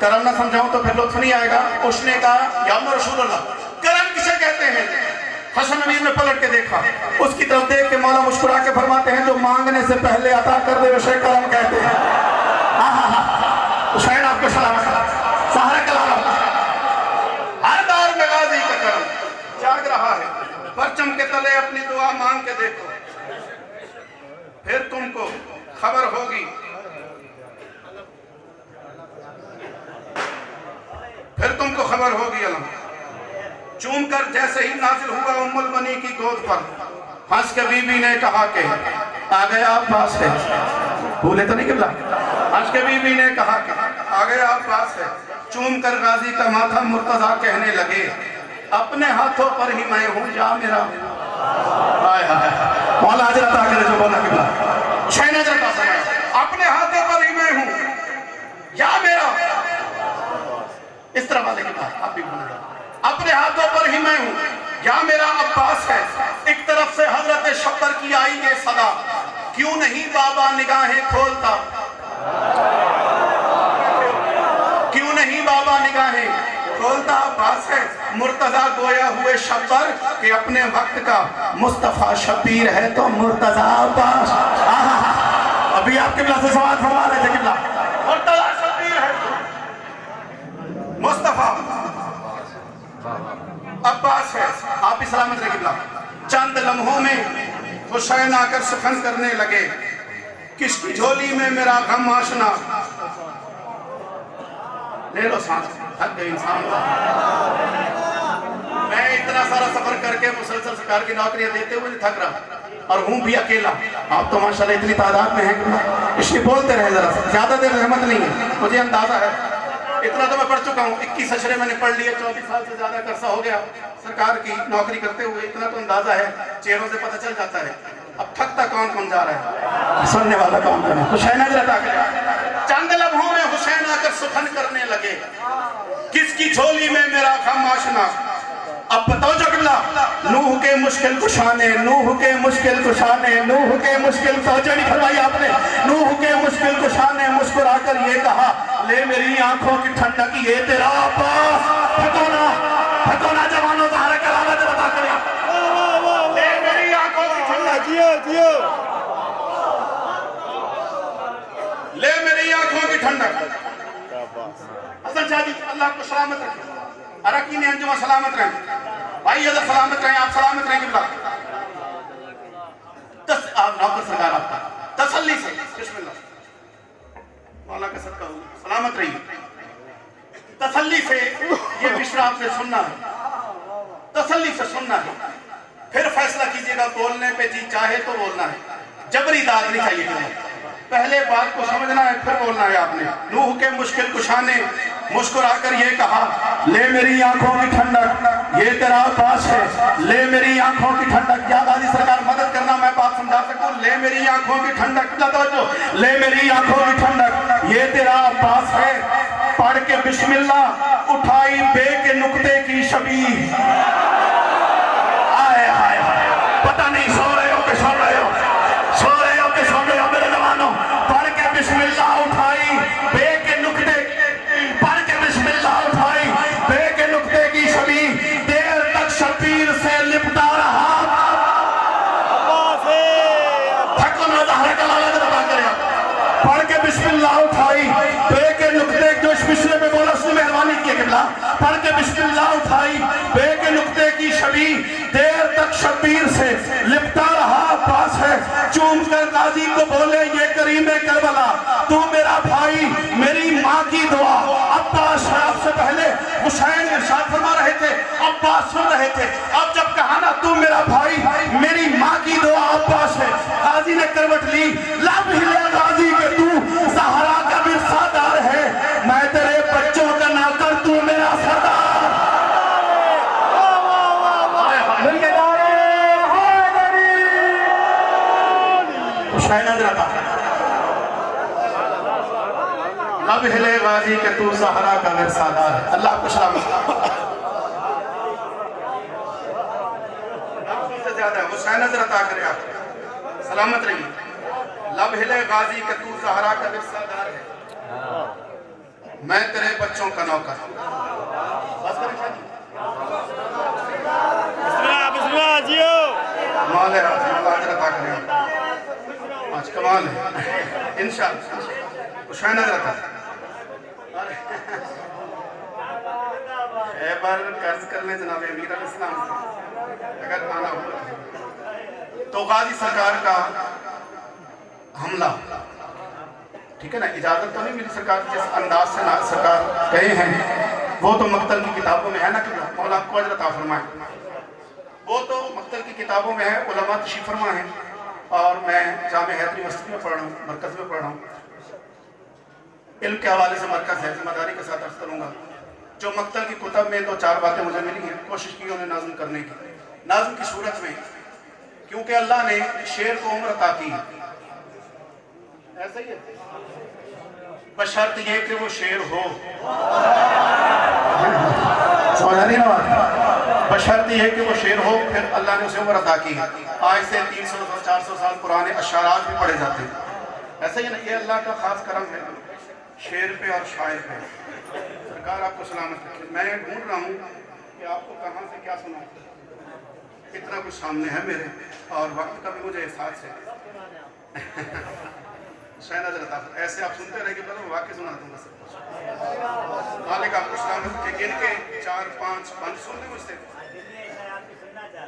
करम ना समझाऊं तो फिर लुत्फ नहीं आएगा। उसने कहा या अब्न रसूल अल्लाह, करम किसे कहते हैं? हसन अमीर ने पलट के देखा, उसकी तरफ देख के मौला मुस्कुरा के फरमाते हैं जो मांगने से पहले अता कर दे उसे करम कहते हैं। तो शायद आपको सलामत सहारा कलाम। हर दौर में गाजी का करम जाग रहा है। परचम के तले अपनी दुआ मांग के देखो, फिर तुमको खबर होगी, फिर तुमको खबर होगी। अलम चूम कर जैसे ही नाजिल हुआ उम्मुल बनी की गोद पर, हंस के बीबी ने कहा कि आ गया अब्बास है। भूले तो नहीं किबला? हंस के बीबी ने कहा कि आ गया अब्बास है। चूम कर गाजी का माथा मुर्तजा कहने लगे अपने हाथों पर ही मैं हूँ जा मेरा। हाय हाय मौला हजरत आकर जो बोला किबला छह नजर का समय, अपने हाथों पर ही मैं हूँ या मेरा। इस तरह वाले किबला आप भी बोलेगा अपने हाथों पर ही मैं हूँ या मेरा अब्बास है। एक तरफ से हजरत शब्बर की आई ये सदा, क्यों नहीं बाबा निगाहें खोलता, क्यों नहीं बाबा निगाहें खोलता। अब्बास है मुर्तजा गोया हुए शब्बर के अपने वक्त का मुस्तफा शबीर है तो मुर्तजा अब्बास। अभी आपके किबला से सवाल फरमा रहे थे किबला, मुर्तजा शबीर है मुस्तफा अब्बास है। आप भी सलामत रहे किबला। चंद लम्हों में हुसैन आकर सुखन करने लगे, किसकी झोली में मेरा गम आशना। ले लो सांस, थक गए इंसान। मैं इतना सारा सफर करके मुसलसल सरकार की नौकरियां देते हुए नहीं थक रहा और हूं भी अकेला। आप तो माशाल्लाह इतनी तादाद में हैं, इसलिए बोलते रहे, जरा ज्यादा देर रहमत नहीं है। मुझे अंदाजा है, इतना तो मैं पढ़ चुका हूँ, 21 अशरे मैंने पढ़ लिए, 24 साल से ज्यादा अरसा हो गया सरकार की नौकरी करते हुए। इतना तो अंदाजा है, चेहरों से पता चल जाता है। अब थकता कौन कौन जा रहा है, सुनने वाला कौन कौन है। हुसैन चंद लम्हों में हुसैन आकर सुखन करने लगे, किसकी झोली में मेरा गम आशना। अब बताओ जो किबला, नूह के मुश्किल कुशाने, नूह के मुश्किल कुशाने, नूह के मुश्किल तवज्जो नहीं फरमाई आपने। नूह के मुश्किल कुशाने मुस्कुराकर ये कहा ले मेरी आंखों की ठंडक ये तेरा अब्बास। फतोना जवानों सहारा कलाम बता कर ले मेरी आंखों की ठंडक, जियो जियो ले मेरी आंखों की ठंडक। हसन शाह जी अल्लाह को सलामत रखे, अरकीन अंजुमा सलामत रहे, भाई अगर सलामत रहे, आप सलामत रहे किबला। आप नौकर सरकार आपका तसल्ली से बिस्मिल्लाह मौला का सदका हो, सलामत रहिए। तसल्ली से ये मिश्रा आपने सुनना है, तसल्ली से सुनना है, फिर फैसला कीजिएगा। बोलने पे जी चाहे तो बोलना है, जबरी दाद नहीं चाहिए। पहले बात को समझना है फिर बोलना है आपने। नूह के मुश्किल कुशा ने मुस्कुराकर ये कहा ले मेरी आंखों की ठंडक ये तेरा अब्बास है। ले मेरी आंखों की ठंडक, क्या गाजी सरकार मदद करना मैं बात समझा सकूं। ले मेरी आंखों की ठंडक, ले मेरी आंखों की ठंडक ये तेरा अब्बास है। पढ़ के बिस्मिल्लाह उठाई बे के नुक्ते की शबीह। आए हाय हाय, पता नहीं सो रहे हो कि सुन रहे हो, सो रहे हो कि सुन रहे हो मेरे जवानों। पढ़ के बिस्मिल्लाह उठाई बे के नुक्ते, पढ़ के बिस्मिल्लाह उठाई बे के नुक्ते की शबीह। देर तक शबीर से लिपटा रहा पढ़ के बिस्मिल्लाह उठाई बे के नुक्ते, जो इस पिछले में बोला उसने मेहरबानी की किबला। पढ़ के बिस्मिल्लाह उठाई बे के नुक्ते की शबीह। देर तक शबीर से लिपटा रहा अब्बास है। चूम कर गाजी को बोले ये करीमे करबला तू मेरा भाई मेरी माँ की दुआ। अब्बास शराब से पहले हुसैन इरशाद फरमा रहे थे, अब्बास सुन रहे थे। अब जब कहा ना तू मेरा भाई मेरी माँ की दुआ अब्बास है, गाजी ने करवट ली। लब हिले गाजी के तू सहारा का विरसादार है, मैं तेरे बच्चों का नौकर तू मेरा सरदार। लब हिले गाजी के तू सहारा का विरसादार है। अल्लाह आपको सलामत से ज्यादा हुसैन नजर अता करे, आप सलामत रहिए। लब हिले गाजी के तू सहारा का विरसादार है, मैं तेरे बच्चों का नौकर। बस करें शादी। बिस्मिल्लाह जियो। कमाल है आज, अल्लाह नजर अता करे, आज कमाल है इंशाअल्लाह। हुसैन नजर अता खैबर कर्ज कर ले जनाब अमीर अल इस्लाम से, अगर आना हो तो गाजी सरकार का हमला, ठीक है ना, इजाजत तो नहीं मिली सरकार जिस अंदाज से ना सरकार गए हैं, वो तो मक्तल की किताबों में है ना कि मौला आपको अजर अता फरमाए, वो तो मक्तल की किताबों में है, उलमा तशरीफ फरमा है। और मैं जामे हैदरी मस्जिद में पढ़ रहा हूँ, मरकज़ में पढ़ रहा हूँ, इल्म के हवाले से मरकज़ है, जिम्मेदारी के साथ अर्ज करूँगा। जो मक्तल की कुतब में दो चार बातें मुझे मिली हैं, कोशिश की उन्हें नाज़िम करने की, नाज़िम की सूरत में, क्योंकि अल्लाह ने शेर को उम्र अता की, ऐसा ही है, बशर्त ये कि वो शेर हो, समझ नहीं ना बात, बशर्त ये कि वो शेर हो, फिर अल्लाह ने उसे उम्र अता की। आज से 300-400 साल पुराने अशारात भी पढ़े जाते हैं, ऐसा ही ना, ये अल्लाह का खास करम है शेर पे और शायर पे। सरकार आपको सलामत रखे। मैं ढूंढ रहा हूँ कि आपको कहाँ से क्या सुना, इतना कुछ सामने है मेरे, और वक्त का भी मुझे एहसास है। ऐसे आप सुनते रहेंगे तो मैं वाक्य सुना दूंगा सब कुछ। मालिक आपको सलामत रखे। गिन के 4-5 बंद सुन लें मुझसे,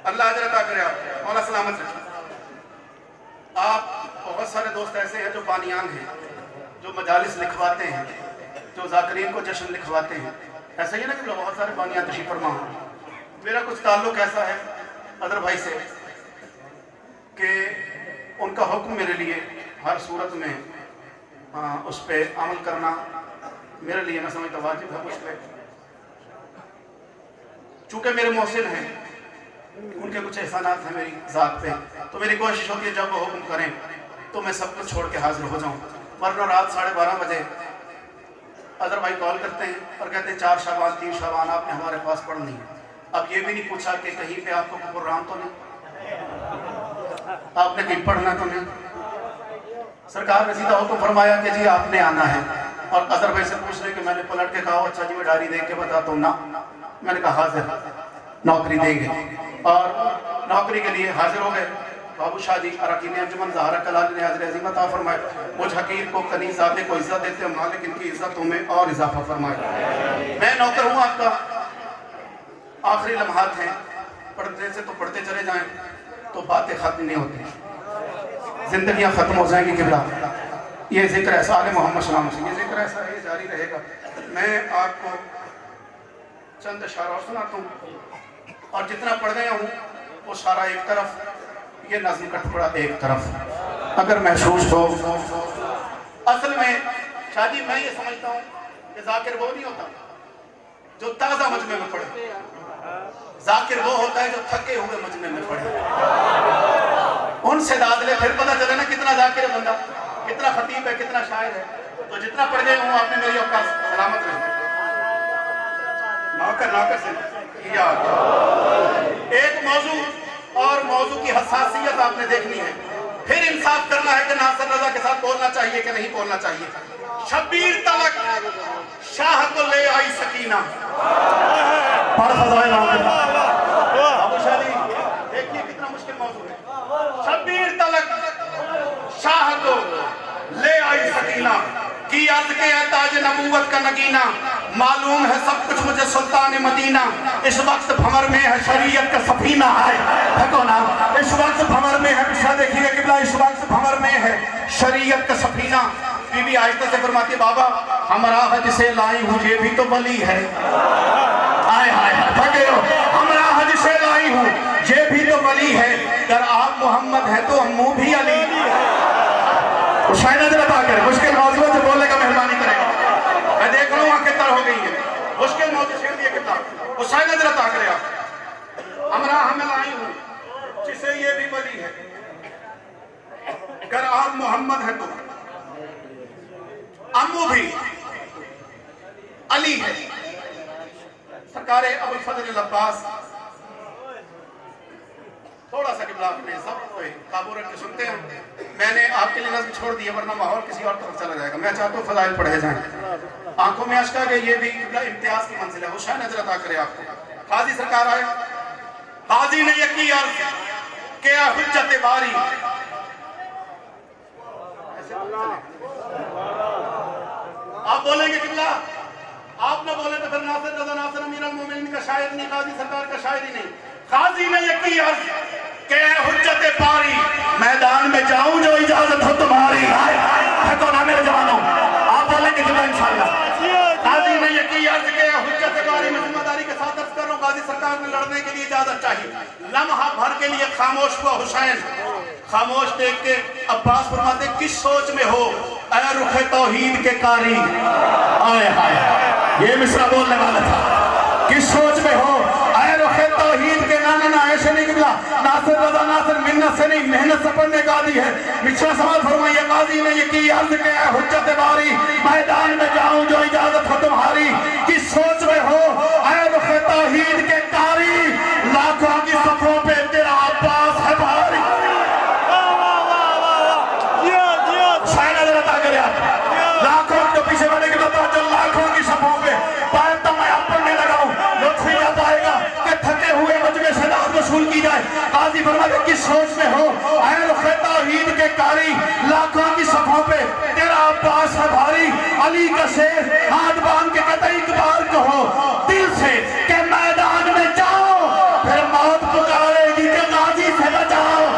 अल्लाह अजर अता करे, आप मौला सलामत रखे। आप बहुत सारे दोस्त ऐसे हैं जो बानियान हैं, जो मजालिस लिखवाते हैं, जो जाकिरीन को जश्न लिखवाते हैं, ऐसा ही ना कि बहुत सारे बानियान तशरीफ फरमा हो। मेरा कुछ ताल्लुक ऐसा है अदर भाई से कि उनका हुक्म मेरे लिए हर सूरत में उस पर अमल करना मेरे लिए मैं समझता वाजिब है मुझ पर। चूँकि मेरे मोहसिन हैं, उनके कुछ एहसानात हैं मेरी ज़ात पे, तो मेरी कोशिश होती है जब वो हुक्म करें तो मैं सब कुछ छोड़ के हाजिर हो जाऊँ। वरना रात 12:30 बजे अदर भाई कॉल करते हैं और कहते हैं 4 शाबान 3 शाबान आपने हमारे पास पढ़नी है। अब ये भी नहीं पूछा कि कहीं पे आपको कुरान तो नहीं, आपने कहीं पढ़ना तो नहीं। सरकार ने सीधा हुक्म फरमाया कि जी आपने आना है, और अदर भाई से पूछने के मैंने पलट के कहा अच्छा जी मैं डायरी देख के बताता हूँ ना, मैंने कहा हाजिर, नौकरी देंगे, और नौकरी के लिए हाजिर हो गए। बाबू शाह जी अरकीन अंजुमन ज़हरा कलाली ने हाजिर अज़ीम अता फरमाए। मुझ हकीर को कनीज़ादे को इज़्ज़त देते हैं, मालिक इनकी इज़्ज़तों में और इजाफा फरमाए। मैं नौकर हूँ आपका, आखिरी लम्हात हैं, पढ़ते से तो पढ़ते चले जाएं तो बातें ख़त्म नहीं होती, जिंदगियाँ ख़त्म हो जाएंगी। किबला ये जिक्र ऐसा आले मोहम्मद सल्लल्लाहु अलैहि वसल्लम, ये जिक्र ऐसा है, ये जारी रहेगा। मैं आपको चंद इशारा सुनाता हूँ, और जितना पढ़ गया हूँ वो सारा एक तरफ, ये नज़्म का टुकड़ा एक तरफ, अगर महसूस हो। असल में शादी मैं ये समझता हूँ कि जाकिर वो नहीं होता जो ताज़ा मजमे में पढ़े, जाकिर वो होता है जो थके हुए मजमे में पढ़े। उनसे दाद ले, फिर पता चले ना कितना जाकिर है बंदा, कितना खतीब है, कितना शायर है। तो जितना पढ़ गए हूँ आपने मेरी औकात सलामत रहे। नौकर नौकर से याद एक मौजू और मौजू की हसासियत आपने देखनी है, फिर इंसाफ करना है कि नासिर रजा के साथ बोलना चाहिए कि नहीं बोलना चाहिए। शब्बीर तलक शाह को ले आई सकीना, बाबू शाह जी देखिए कितना मुश्किल मौजू है। शब्बीर तलक शाह को ले आई सकीना, की अर्ज के है ताज नबूवत का नगीना, मालूम है सब कुछ मुझे सुल्तान मदीना, इस वक्त भंवर में है शरीयत का सफीना है। देखो ना, इस वक्त भंवर में है, पिछला देखिएगा किबला, इस वक्त भंवर में है शरीयत का सफीना। बीबी आयशा से फरमाती बाबा हमरा है जिसे लाई हूँ ये भी तो वली है, आय हाय थके हो, हमरा है जिसे लाई हूँ ये भी तो वली है, अगर आप मोहम्मद है तो अम्मू भी अली है। शायद नजर अता करे, मुश्किल मौजूद से बोलने का मेहरबानी करेगा। मैं देख रहा हूँ आंखें तर हो गई है, मुश्किल मौजूद शेर दिया कितना, वो शायद नजर अता करे। आप हमरा हमें लाई हूँ जिसे ये भी वली है, अगर आप मोहम्मद है तो अम्मू भी अली है। सरकार अबुल फजल अब्बास, थोड़ा सा किबला अपने सब काबू रख के सुनते हैं। मैंने आपके लिए नज़्म छोड़ दी है, वरना माहौल किसी और तरफ चला जाएगा। मैं चाहता हूँ फजाइल पढ़े जाएं। आंखों में अश्क के ये भी किबला इम्तियाज की मंजिल है। हुसैन नजर अता करे आपको। काजी सरकार आए, काजी ने यकी अर्ज क्या हुज्जत बारी। आप बोलेंगे किबला, आप ना बोले तो फिर नासिर रज़ा नासिर अमीर अल मोमिनीन का शायर नहीं, काजी सरकार का शायर ही नहीं। काजी ने यकी अर्ज के हुज्जत बारी, मैदान में जाऊं जो इजाजत हो तुम्हारी। है तो ना मेरे जवानों, आप बोलेंगे किबला इंशाअल्लाह। काजी ने यकी अर्ज के हुज्जत बारी, मैं जिम्मेदारी के साथ अर्ज कर रहा हूं, काजी सरकार ने लड़ने के लिए इजाजत चाहिए। लम्हा भर के लिए खामोश हुआ हुसैन। खामोश देख के अब्बास फरमाते किस सोच में हो ऐ रुखे तौहीद के कारी। आए हाय, ये मिसरा बोलने वाला था। किस सोच में हो ऐ रुखे तौहीद के। ना ना ना, ऐसे नहीं किबला। नासिर रज़ा नासिर मिन्नत से नहीं, मेहनत से पढ़ने काजी है। मिसरा सवाल फरमाइए, काजी ने ये की अर्ज के हुज्जत बारी, मैदान में जाऊं जो इजाजत हो तुम्हारी। किस सोच में हो ऐ रुखे तौहीद के कारी, लाखों की सफों पे तेरा अब्बास है भारी। लाखों जो पीछे वाले के बता, जो लाखों की सफों पे पाए तो मैं आप पढ़ने लगाऊं, लुत्फ ही आता आएगा कि थके हुए मजमे से दाद वसूल की जाए। काजी फरमाते किस सोच में हो ऐ रुखे तौहीद के कारी, लाखों की सफों पे तेरा अब्बास है भारी। अली का शेर हाथ बांध के कहता एक बार कहो दिल से कि मैदान में जाओ, फिर मौत पुकारेगी कि गाजी से बचाओ।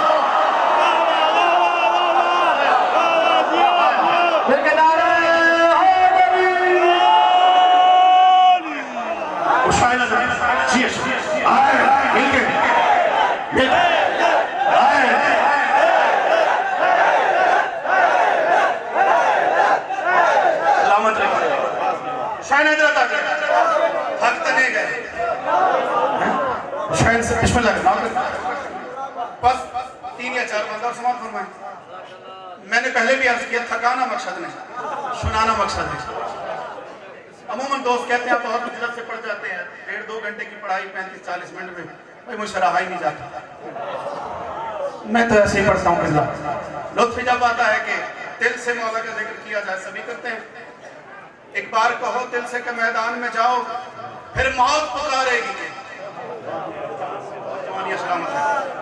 बस 3 या 4 बात और समाप्त फरमाएं। मैंने पहले भी अर्ज किया, थकाना मकसद नहीं, सुनाना मकसद है। अमूमन दोस्त कहते हैं आप बहुत मुश्किल से पढ़ जाते हैं, 1.5-2 घंटे की पढ़ाई 35-40 मिनट में, भाई मुझसे रहा ही नहीं जाता। मैं तो ऐसे ही पढ़ता हूँ किबला। लुत्फ जब आता है कि दिल से मौला का जिक्र किया जाए, सभी करते हैं। एक बार कहो दिल से कि मैदान में जाओ, फिर मौत पुकारेगी,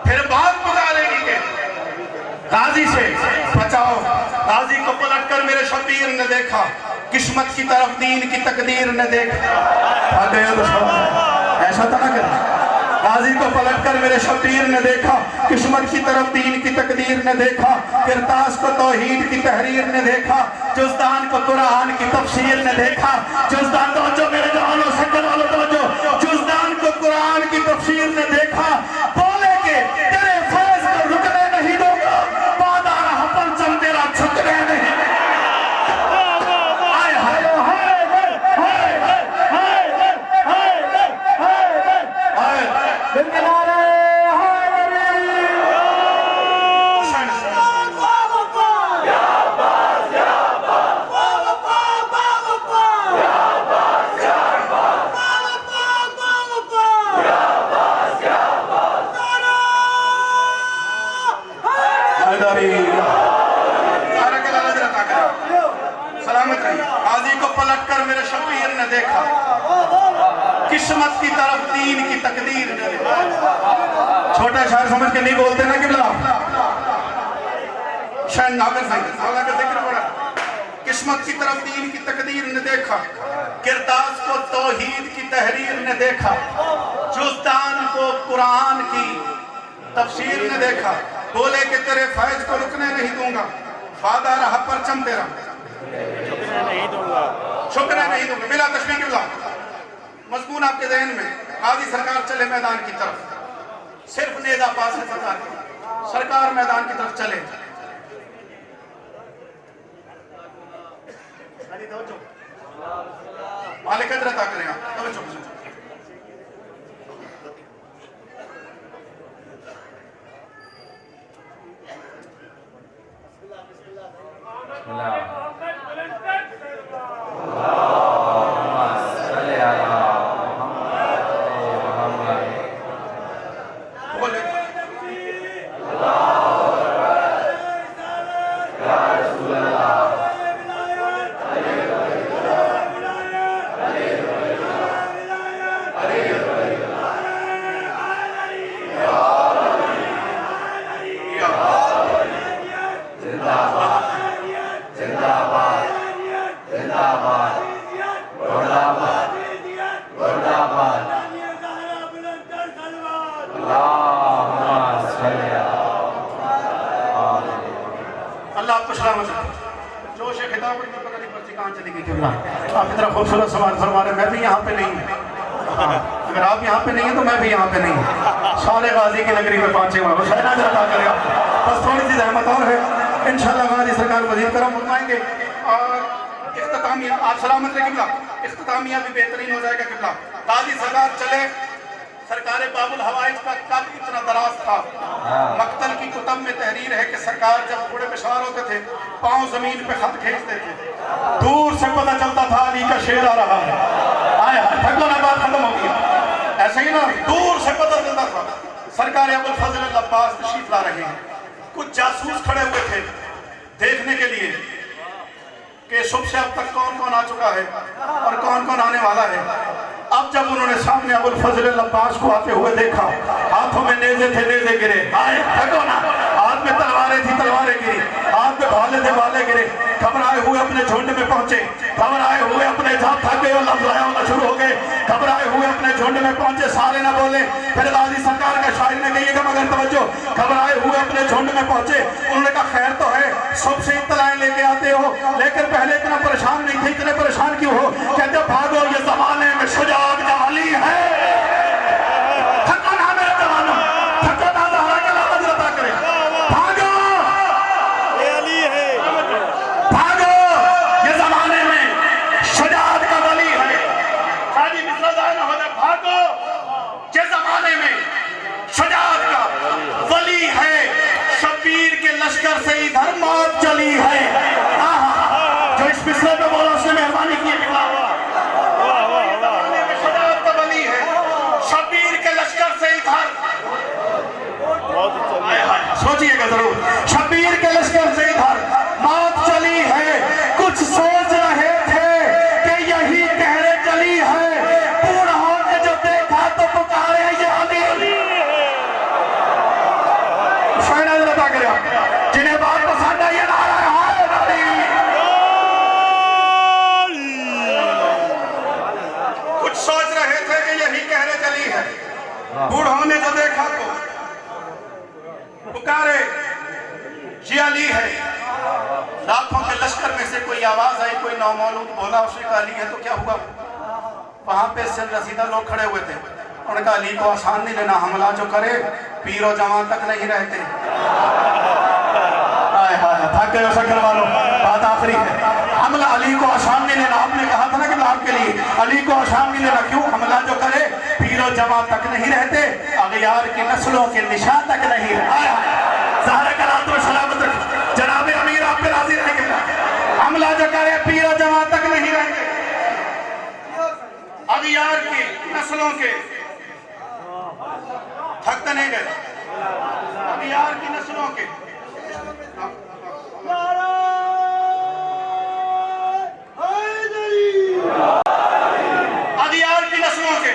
फिर मौत पुकारेगी के गाजी से बचाओ। गाजी को पलटकर मेरे शबीर ने देखा, किस्मत की तरफ दीन की तकदीर ने देखा। ऐसा तो ना कर। गाजी को पलटकर मेरे शबीर ने देखा, किस्मत की तरफ दीन की तकदीर ने देखा। किरतास को तौहीद की तहरीर ने देखा, जुज़दान को कुरान की तफसीर ने देखा। जुज़दान तो जो मेरे जवानों सकल वालों तो जो जुज़दान को कुरान की तफसीर ने देखा। बोले के तेरे फैज़ को रुकने नहीं दूंगा, वादा रहा परचम तेरा झुकने नहीं। हाय हाय हाय हाय हाय हाय सलामत रहिए। गाजी को पलटकर मेरे शबीर ने देखा, किस्मत की तरफ दीन की तकदीर ने देखा। छोटा शायर समझ के नहीं बोलते ना किबला, शायद नागर मौला का जिक्र पड़ा। किस्मत की तरफ दीन की तकदीर ने देखा, किरदास को तौहीद की तहरीर ने देखा, जुज़दान को कुरान की तफसीर ने देखा। बोले कि तेरे फैज को रुकने नहीं दूंगा, वादा रहा परचम तेरा शुक्र नहीं दूंगा। बिला तशबीह किबला, मजमून आपके ज़हन में। काजी सरकार चले मैदान की तरफ, सिर्फ नेज़ा पास है सरकार की। सरकार मैदान की तरफ चले, मालिक हजरत आ करें आप तवज्जो। अल्लाह अल्लाह आपको सलामत रखे। जोश खिताब में पता नहीं पर्ची कहाँ चली गई किबला। आप इतना खूबसूरत सवाल फरमा रहे, मैं भी यहाँ पे नहीं हूँ। हाँ, अगर आप यहाँ पे नहीं हैं तो मैं भी यहाँ पे नहीं हूँ। साले गाजी की नगरी में पहुँचे हुए शायद अदा करें आप। बस थोड़ी सी जहमत और है, इंशाल्लाह गाजी सरकार मज़ीद करम फरमाएंगे और इख्तितामिया आप सलामत रहे किबला। इख्तितामिया भी बेहतरीन हो जाएगा किबला। गाजी सरकार चले, सरकार बाबुल हवाइज का कद इतना दराज था। मक्तल की कुतब में तहरीर है कि सरकार जब घोड़े पे सवार होते थे, पांव जमीन पे खत खींचते थे, दूर से पता चलता था अली का शेर आ रहा है। आए थको ना, बात खत्म हो गई। ऐसे ही ना दूर से पता चलता था सरकार अबुल फजल अब्बास तशरीफ ला रहे हैं। कुछ जासूस खड़े हुए थे देखने के लिए कि सुबह से अब तक कौन कौन आ चुका है और कौन कौन आने वाला है। अब जब उन्होंने सामने अबुल फजल अब्बास को आते हुए देखा, हाथों में नेज़े थे, नेज़े गिरे। आए थको ना, हाथ में तलवारें थी, तलवारें गिरी, हाथ में भाले थे, भाले गिरे। घबराए हुए अपने झुंड में पहुंचे, घबराए हुए अपने जहाँ थक गए और लफ्ज़ होना शुरू हो गए। घबराए हुए अपने झुंड में पहुंचे, सारे ना बोले। फिर गाजी सरकार का शायर ने कहिएगा मगर तवज्जो, घबराए हुए अपने झुंड में पहुंचे। उन्होंने कहा खैर तो है, सुबह से इत्तलाएं लेके आते हो, लेकिन पहले इतना परेशान नहीं थे, इतने परेशान क्यों हो? कहते भागो, ये जमाने में शुजाअत का अली है। थको ना मेरे जवानों, थको ना, ज़हरा के लामत अता करे। भागो, ये अली है। भागो, ये जमाने में शुजाअत का वली है। शादी मिसरा जाना हो जाए, भागो, ये जमाने में शुजाअत का वली है। शबीर के लश्कर से इधर मौत चली है। जो इस मिसरे पे बोला उसने मेहरबानी की है। शुजाअत का वली है, शबीर के लश्कर से इधर, सोचिएगा जरूर, शबीर के लश्कर से इधर मौत चली है। कुछ सोच रहे थे कि यही कहरे चली है, बूढ़ों ने जो देखा तो पुकारे ये अली। शायद अदा करें आप, जिन्हें बात पसंद है ये नारा है अली। कुछ सोच रहे थे कि यही कहरे चली है, बूढ़ों ने जो देखा तो पुकारे ये अली है। लाखों के लश्कर में से कोई आवाज आई, कोई नौमौलूद बोला, उसने कहा अली है तो क्या हुआ? वहां पे सिर रसीदा लोग खड़े हुए थे। उन्होंने कहा अली को आसान नहीं लेना, हमला जो करे पीरो जवान तक नहीं रहते। थक गए शक्कर वालों, बात आखिरी है। हमला अली को आसान नहीं लेना, आपने कहा था ना कि आपके लिए अली को आसान नहीं लेना। क्यों? हमला जो करे पीरो जवान तक नहीं रहते, अगयार की नस्लों के निशान तक नहीं रहते। सलामत रखे जनाब अमीर, आप पे राजी रहेंगे। हमला जो करे पीरो जवान तक नहीं रहते, अगयार की नस्लों के थकते नहीं गए, अगयार की नस्लों के। अगयार की नस्लों के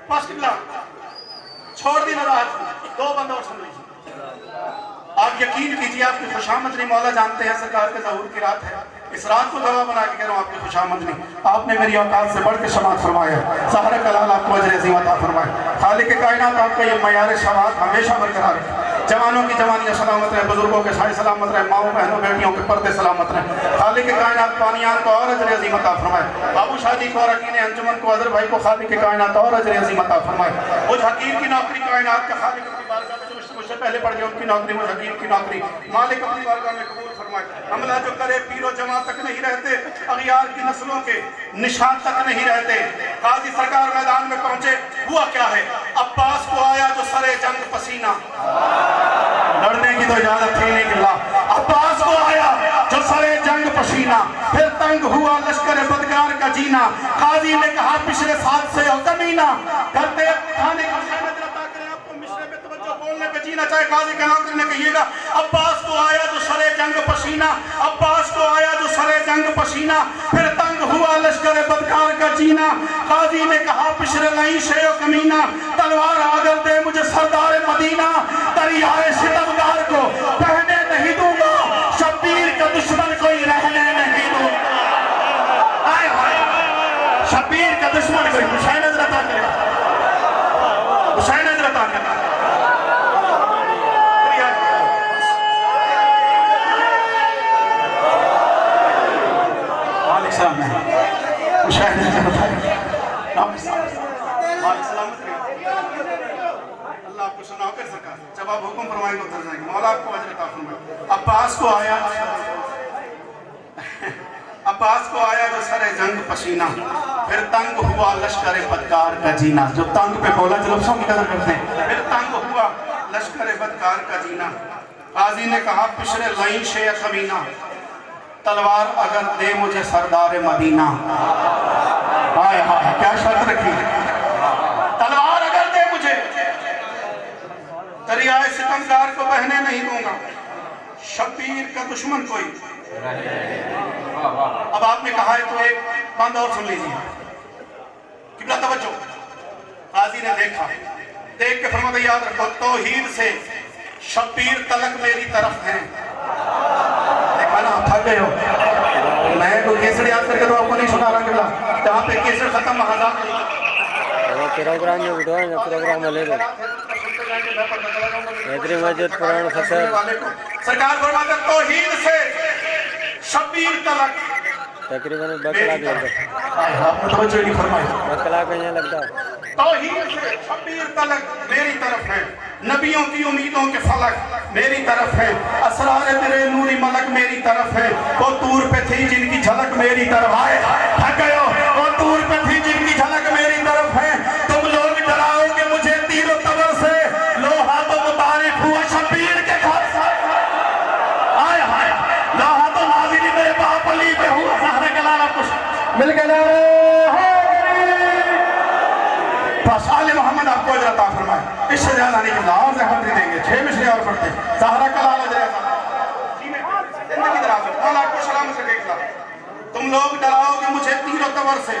बस किबला छोड़ दी नाराज। दो बंद और सुन लीजिए। आप यकीन कीजिए, आपकी खुशामद नहीं मौला जानते हैं सरकार के ज़हूर की रात है। इस रात को गवाह बना के कह रहा हूँ, आपकी खुशामद नहीं, आपने मेरी औकात से बढ़ के शमात फरमाया। ज़ाहिर कलाल आपको अजर अज़ीम अता फरमाए। खालिक कायनात आपका ये मयार शमात हमेशा बरकरार है। जवानों की जवानियाँ सलामत रहे, बुजुर्गों के साए सलामत रहे, माओ बहनों बेटियों के पर्दे सलामत रहे। खालिक कायनात पानियान को और अजर अज़ीम अता फरमाए। बाबू शादी को, अरकीन अंजुमन को, अजर भाई को खालिक कायनात और अजर अज़ीम अता फरमाए। उस हकीम की नौकरी कायनात का खालिक अपनी बारगाह में, जो मुझसे पहले पढ़ गए उनकी नौकरी, मुझ हकीम की नौकरी मालिक अपनी बारगाह में कबूल फरमाए। हमला जो करे पीरो जमा तक नहीं रहते, अगयार की नस्लों के निशान तक नहीं रहते। गाजी सरकार मैदान में पहुंचे, हुआ क्या है? अब्बास को आया जो सरे जंग पसीना, लड़ने की तो इजाजत थी नहीं किल्ला। अब्बास को आया जो सरे जंग पसीना, फिर तंग हुआ लश्कर बदकार का जीना। काजी ने कहा पिछले साथ से हो कमीना, करते खाने का बोलने पे जीना चाहे काजी का नौकर ने कहिएगा। अब्बास को आया जो सरे जंग पसीना, अब्बास को आया जो सरे जंग पसीना, फिर तंग हुआ लश्कर बदकार का जीना। काजी ने कहा पिछले नहीं शेर कमीना, तलवार आगर दे मुझे सरदार मदीना। दरियाए सितमगार को बहने नहीं दूंगा, शब्बीर का दुश्मन कोई रहने नहीं दूंगा। शब्बीर का दुश्मन कोई, हुसैन हजरत करे, हुसैन हजरत करे। हुक्म फरमाएंगे उतर जाएंगे। मौला आपको अजर अता फरमाए। अब्बास को आया जो सरे जंग पसीना, फिर तंग हुआ लश्कर बदकार का जीना। जो तंग पे बोला जो लफ्ज़ों की कदर करते हैं। फिर तंग हुआ लश्कर बदकार का जीना। काजी ने कहा पिछले लाइन शे कमीना, तलवार अगर दे मुझे सरदार मदीना। हाय हाय क्या शर्त रखी, तलवार अगर दे मुझे, दरियाए सितमगार को बहने नहीं दूंगा, शब्बीर का दुश्मन कोई। अब आपने कहा है तो एक बंद और सुन लीजिए, कितना तवज्जो। काजी ने देखा, देख के फरमाया याद रखो तौहीद से शब्बीर तलक मेरी तरफ है। देखा ना, थक गए हो। मैं कोई केसर याद करके तो आपको नहीं सुना रहा किबला, जहाँ पे केसर खत्म वहां प्रोग्राम में उठो ना, प्रोग्राम में ले लो मस्जिद पुराण सरकार फरमाते तौहीद से शब्बीर तलक तकरीबन 2 कलाक लगता, आपने तवज्जो नहीं फरमाई। 2 कलाक यहाँ लगता। तौहीद से शब्बीर तलक मेरी तरफ है, नबियों की उम्मीदों के फलक मेरी तरफ है, असरार तेरे नूरी मलक मेरी तरफ है। वो तूर पे थी जिनकी झलक मेरी तरफ आए, थक गए हो। वो तूर पे थी जिनकी झलक मेरी तरफ है। तुम लोग डराओगे मुझे तीर तबर से, लोहा तो मुतारिफ हुआ शब्बीर के घर से। आए हाय, लोहा तो नाज़िल मेरे बाप अली पे हुआ, ज़हरा के लाला कुछ मिल गया। बस आले मोहम्मद आपको अजर अता फरमाए। इससे ज्यादा नहीं किबला, और ज़हमत नहीं देंगे। 6 मिसरे और पढ़ते ज़हरा का लाला जरा जिंदगी दराज हो। मौला आपको सलामत रखे किबला। तुम लोग डराओगे मुझे तीर तबर से,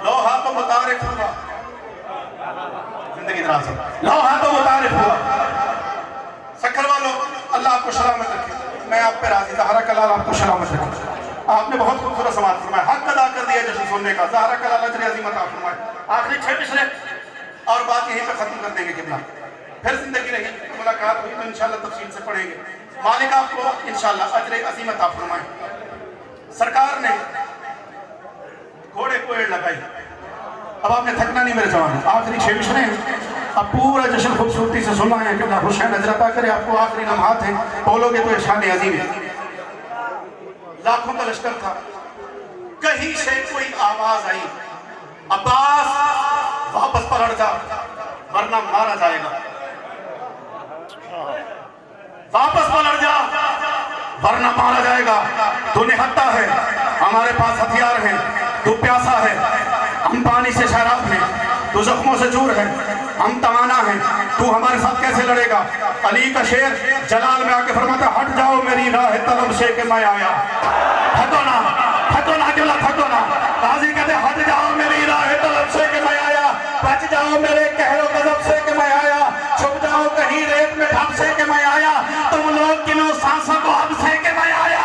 लोहा तो मुतारिफ हुआ, जिंदगी दराज हो, लोहा तो मुतारिफ हुआ। सखर वालों अल्लाह आपको सलामत रखे। मैं आप पे राजी, ज़हरा का लाला आपको सलामत रखे। आपने बहुत खूबसूरत समाज फरमाया, हक अदा कर दिया जश्न सुनने का। ज़हरा का लाला जरी अज़ीम अता फरमाए। आखिरी 6 मिसरे और बात यहीं पे खत्म कर देंगे किबला। फिर जिंदगी रही, मुलाकात हुई तो इंशाल्लाह तफसील से पढ़ेंगे। मालिक आपको इंशाल्लाह अजर अज़ीम अता फरमाए। सरकार ने घोड़े को एड़ लगाई। अब आपने थकना नहीं मेरे जवान, आखिरी 6 मिसरे हैं। अब पूरा जश्न खूबसूरती से सुनना है। किबला हुसैन अजर अता करे आपको। आखिरी लम्हात हैं, बोलोगे तो इरशाद अज़ीम है। लाखों का लश्कर था, कहीं से कोई आवाज आई, अब्बास वापस पलट जा वरना मारा जाएगा। वापस पलट जा वरना मारा जाएगा। तू निहत्ता है, हमारे पास हथियार हैं। तू प्यासा है, हम पानी से शराब हैं। तू जख्मों से चूर है, हम तवाना हैं। तू हमारे साथ कैसे लड़ेगा। अली का शेर जलाल में आके फरमाता हट जाओ मेरी राह तलब से के मैं आया। थको ना, थको ना, क्यों थको ना। काजी कहते हट जाओ मेरी राह तलब से के मैं आया। बच जाओ मेरे कहरो गजब से के मैं आया। छुप जाओ कहीं रेत में ढप से के मैं आया। तुम लोग किनो सांसों को अब से के मैं आया।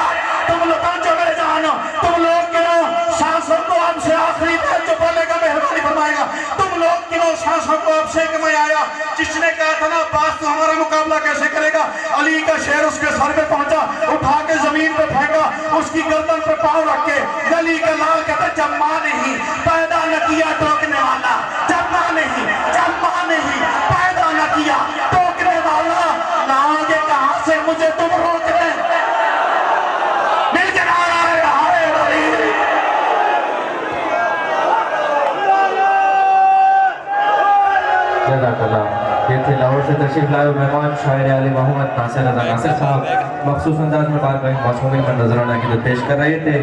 तुम लोग जो मेरे जानो, तुम लोग किनो सांसों को अब से आखिरी तक जो बोलेगा मेहरबानी फरमाएगा। तुम लोग किनो सांसों को अब से के मैं आया। जिसने कहा था ना अब्बास तो हमारा मुकाबला कैसे करेगा। अली का शेर उसके सर पे पहुंचा, उठा के जमीन पे फेंका, उसकी गर्दन पे पांव रख के गली का लाल कहता जब मां नहीं पैदा न किया टोकने वाला, जब मां नहीं, जब मां नहीं पैदा न किया टोकने वाला, ना आगे कहां से मुझे तुम रोक रहे। मिलकर आ रहा है हाय वली। जज़ाकल्लाह। ये थे लाहौर से तशरीफ लाए मेहमान शायर आले मोहम्मद नासिर रज़ा नासिर साहब। मखसूस अंदाज में बारगाह मासूमी का नजराना की पेश कर रहे थे।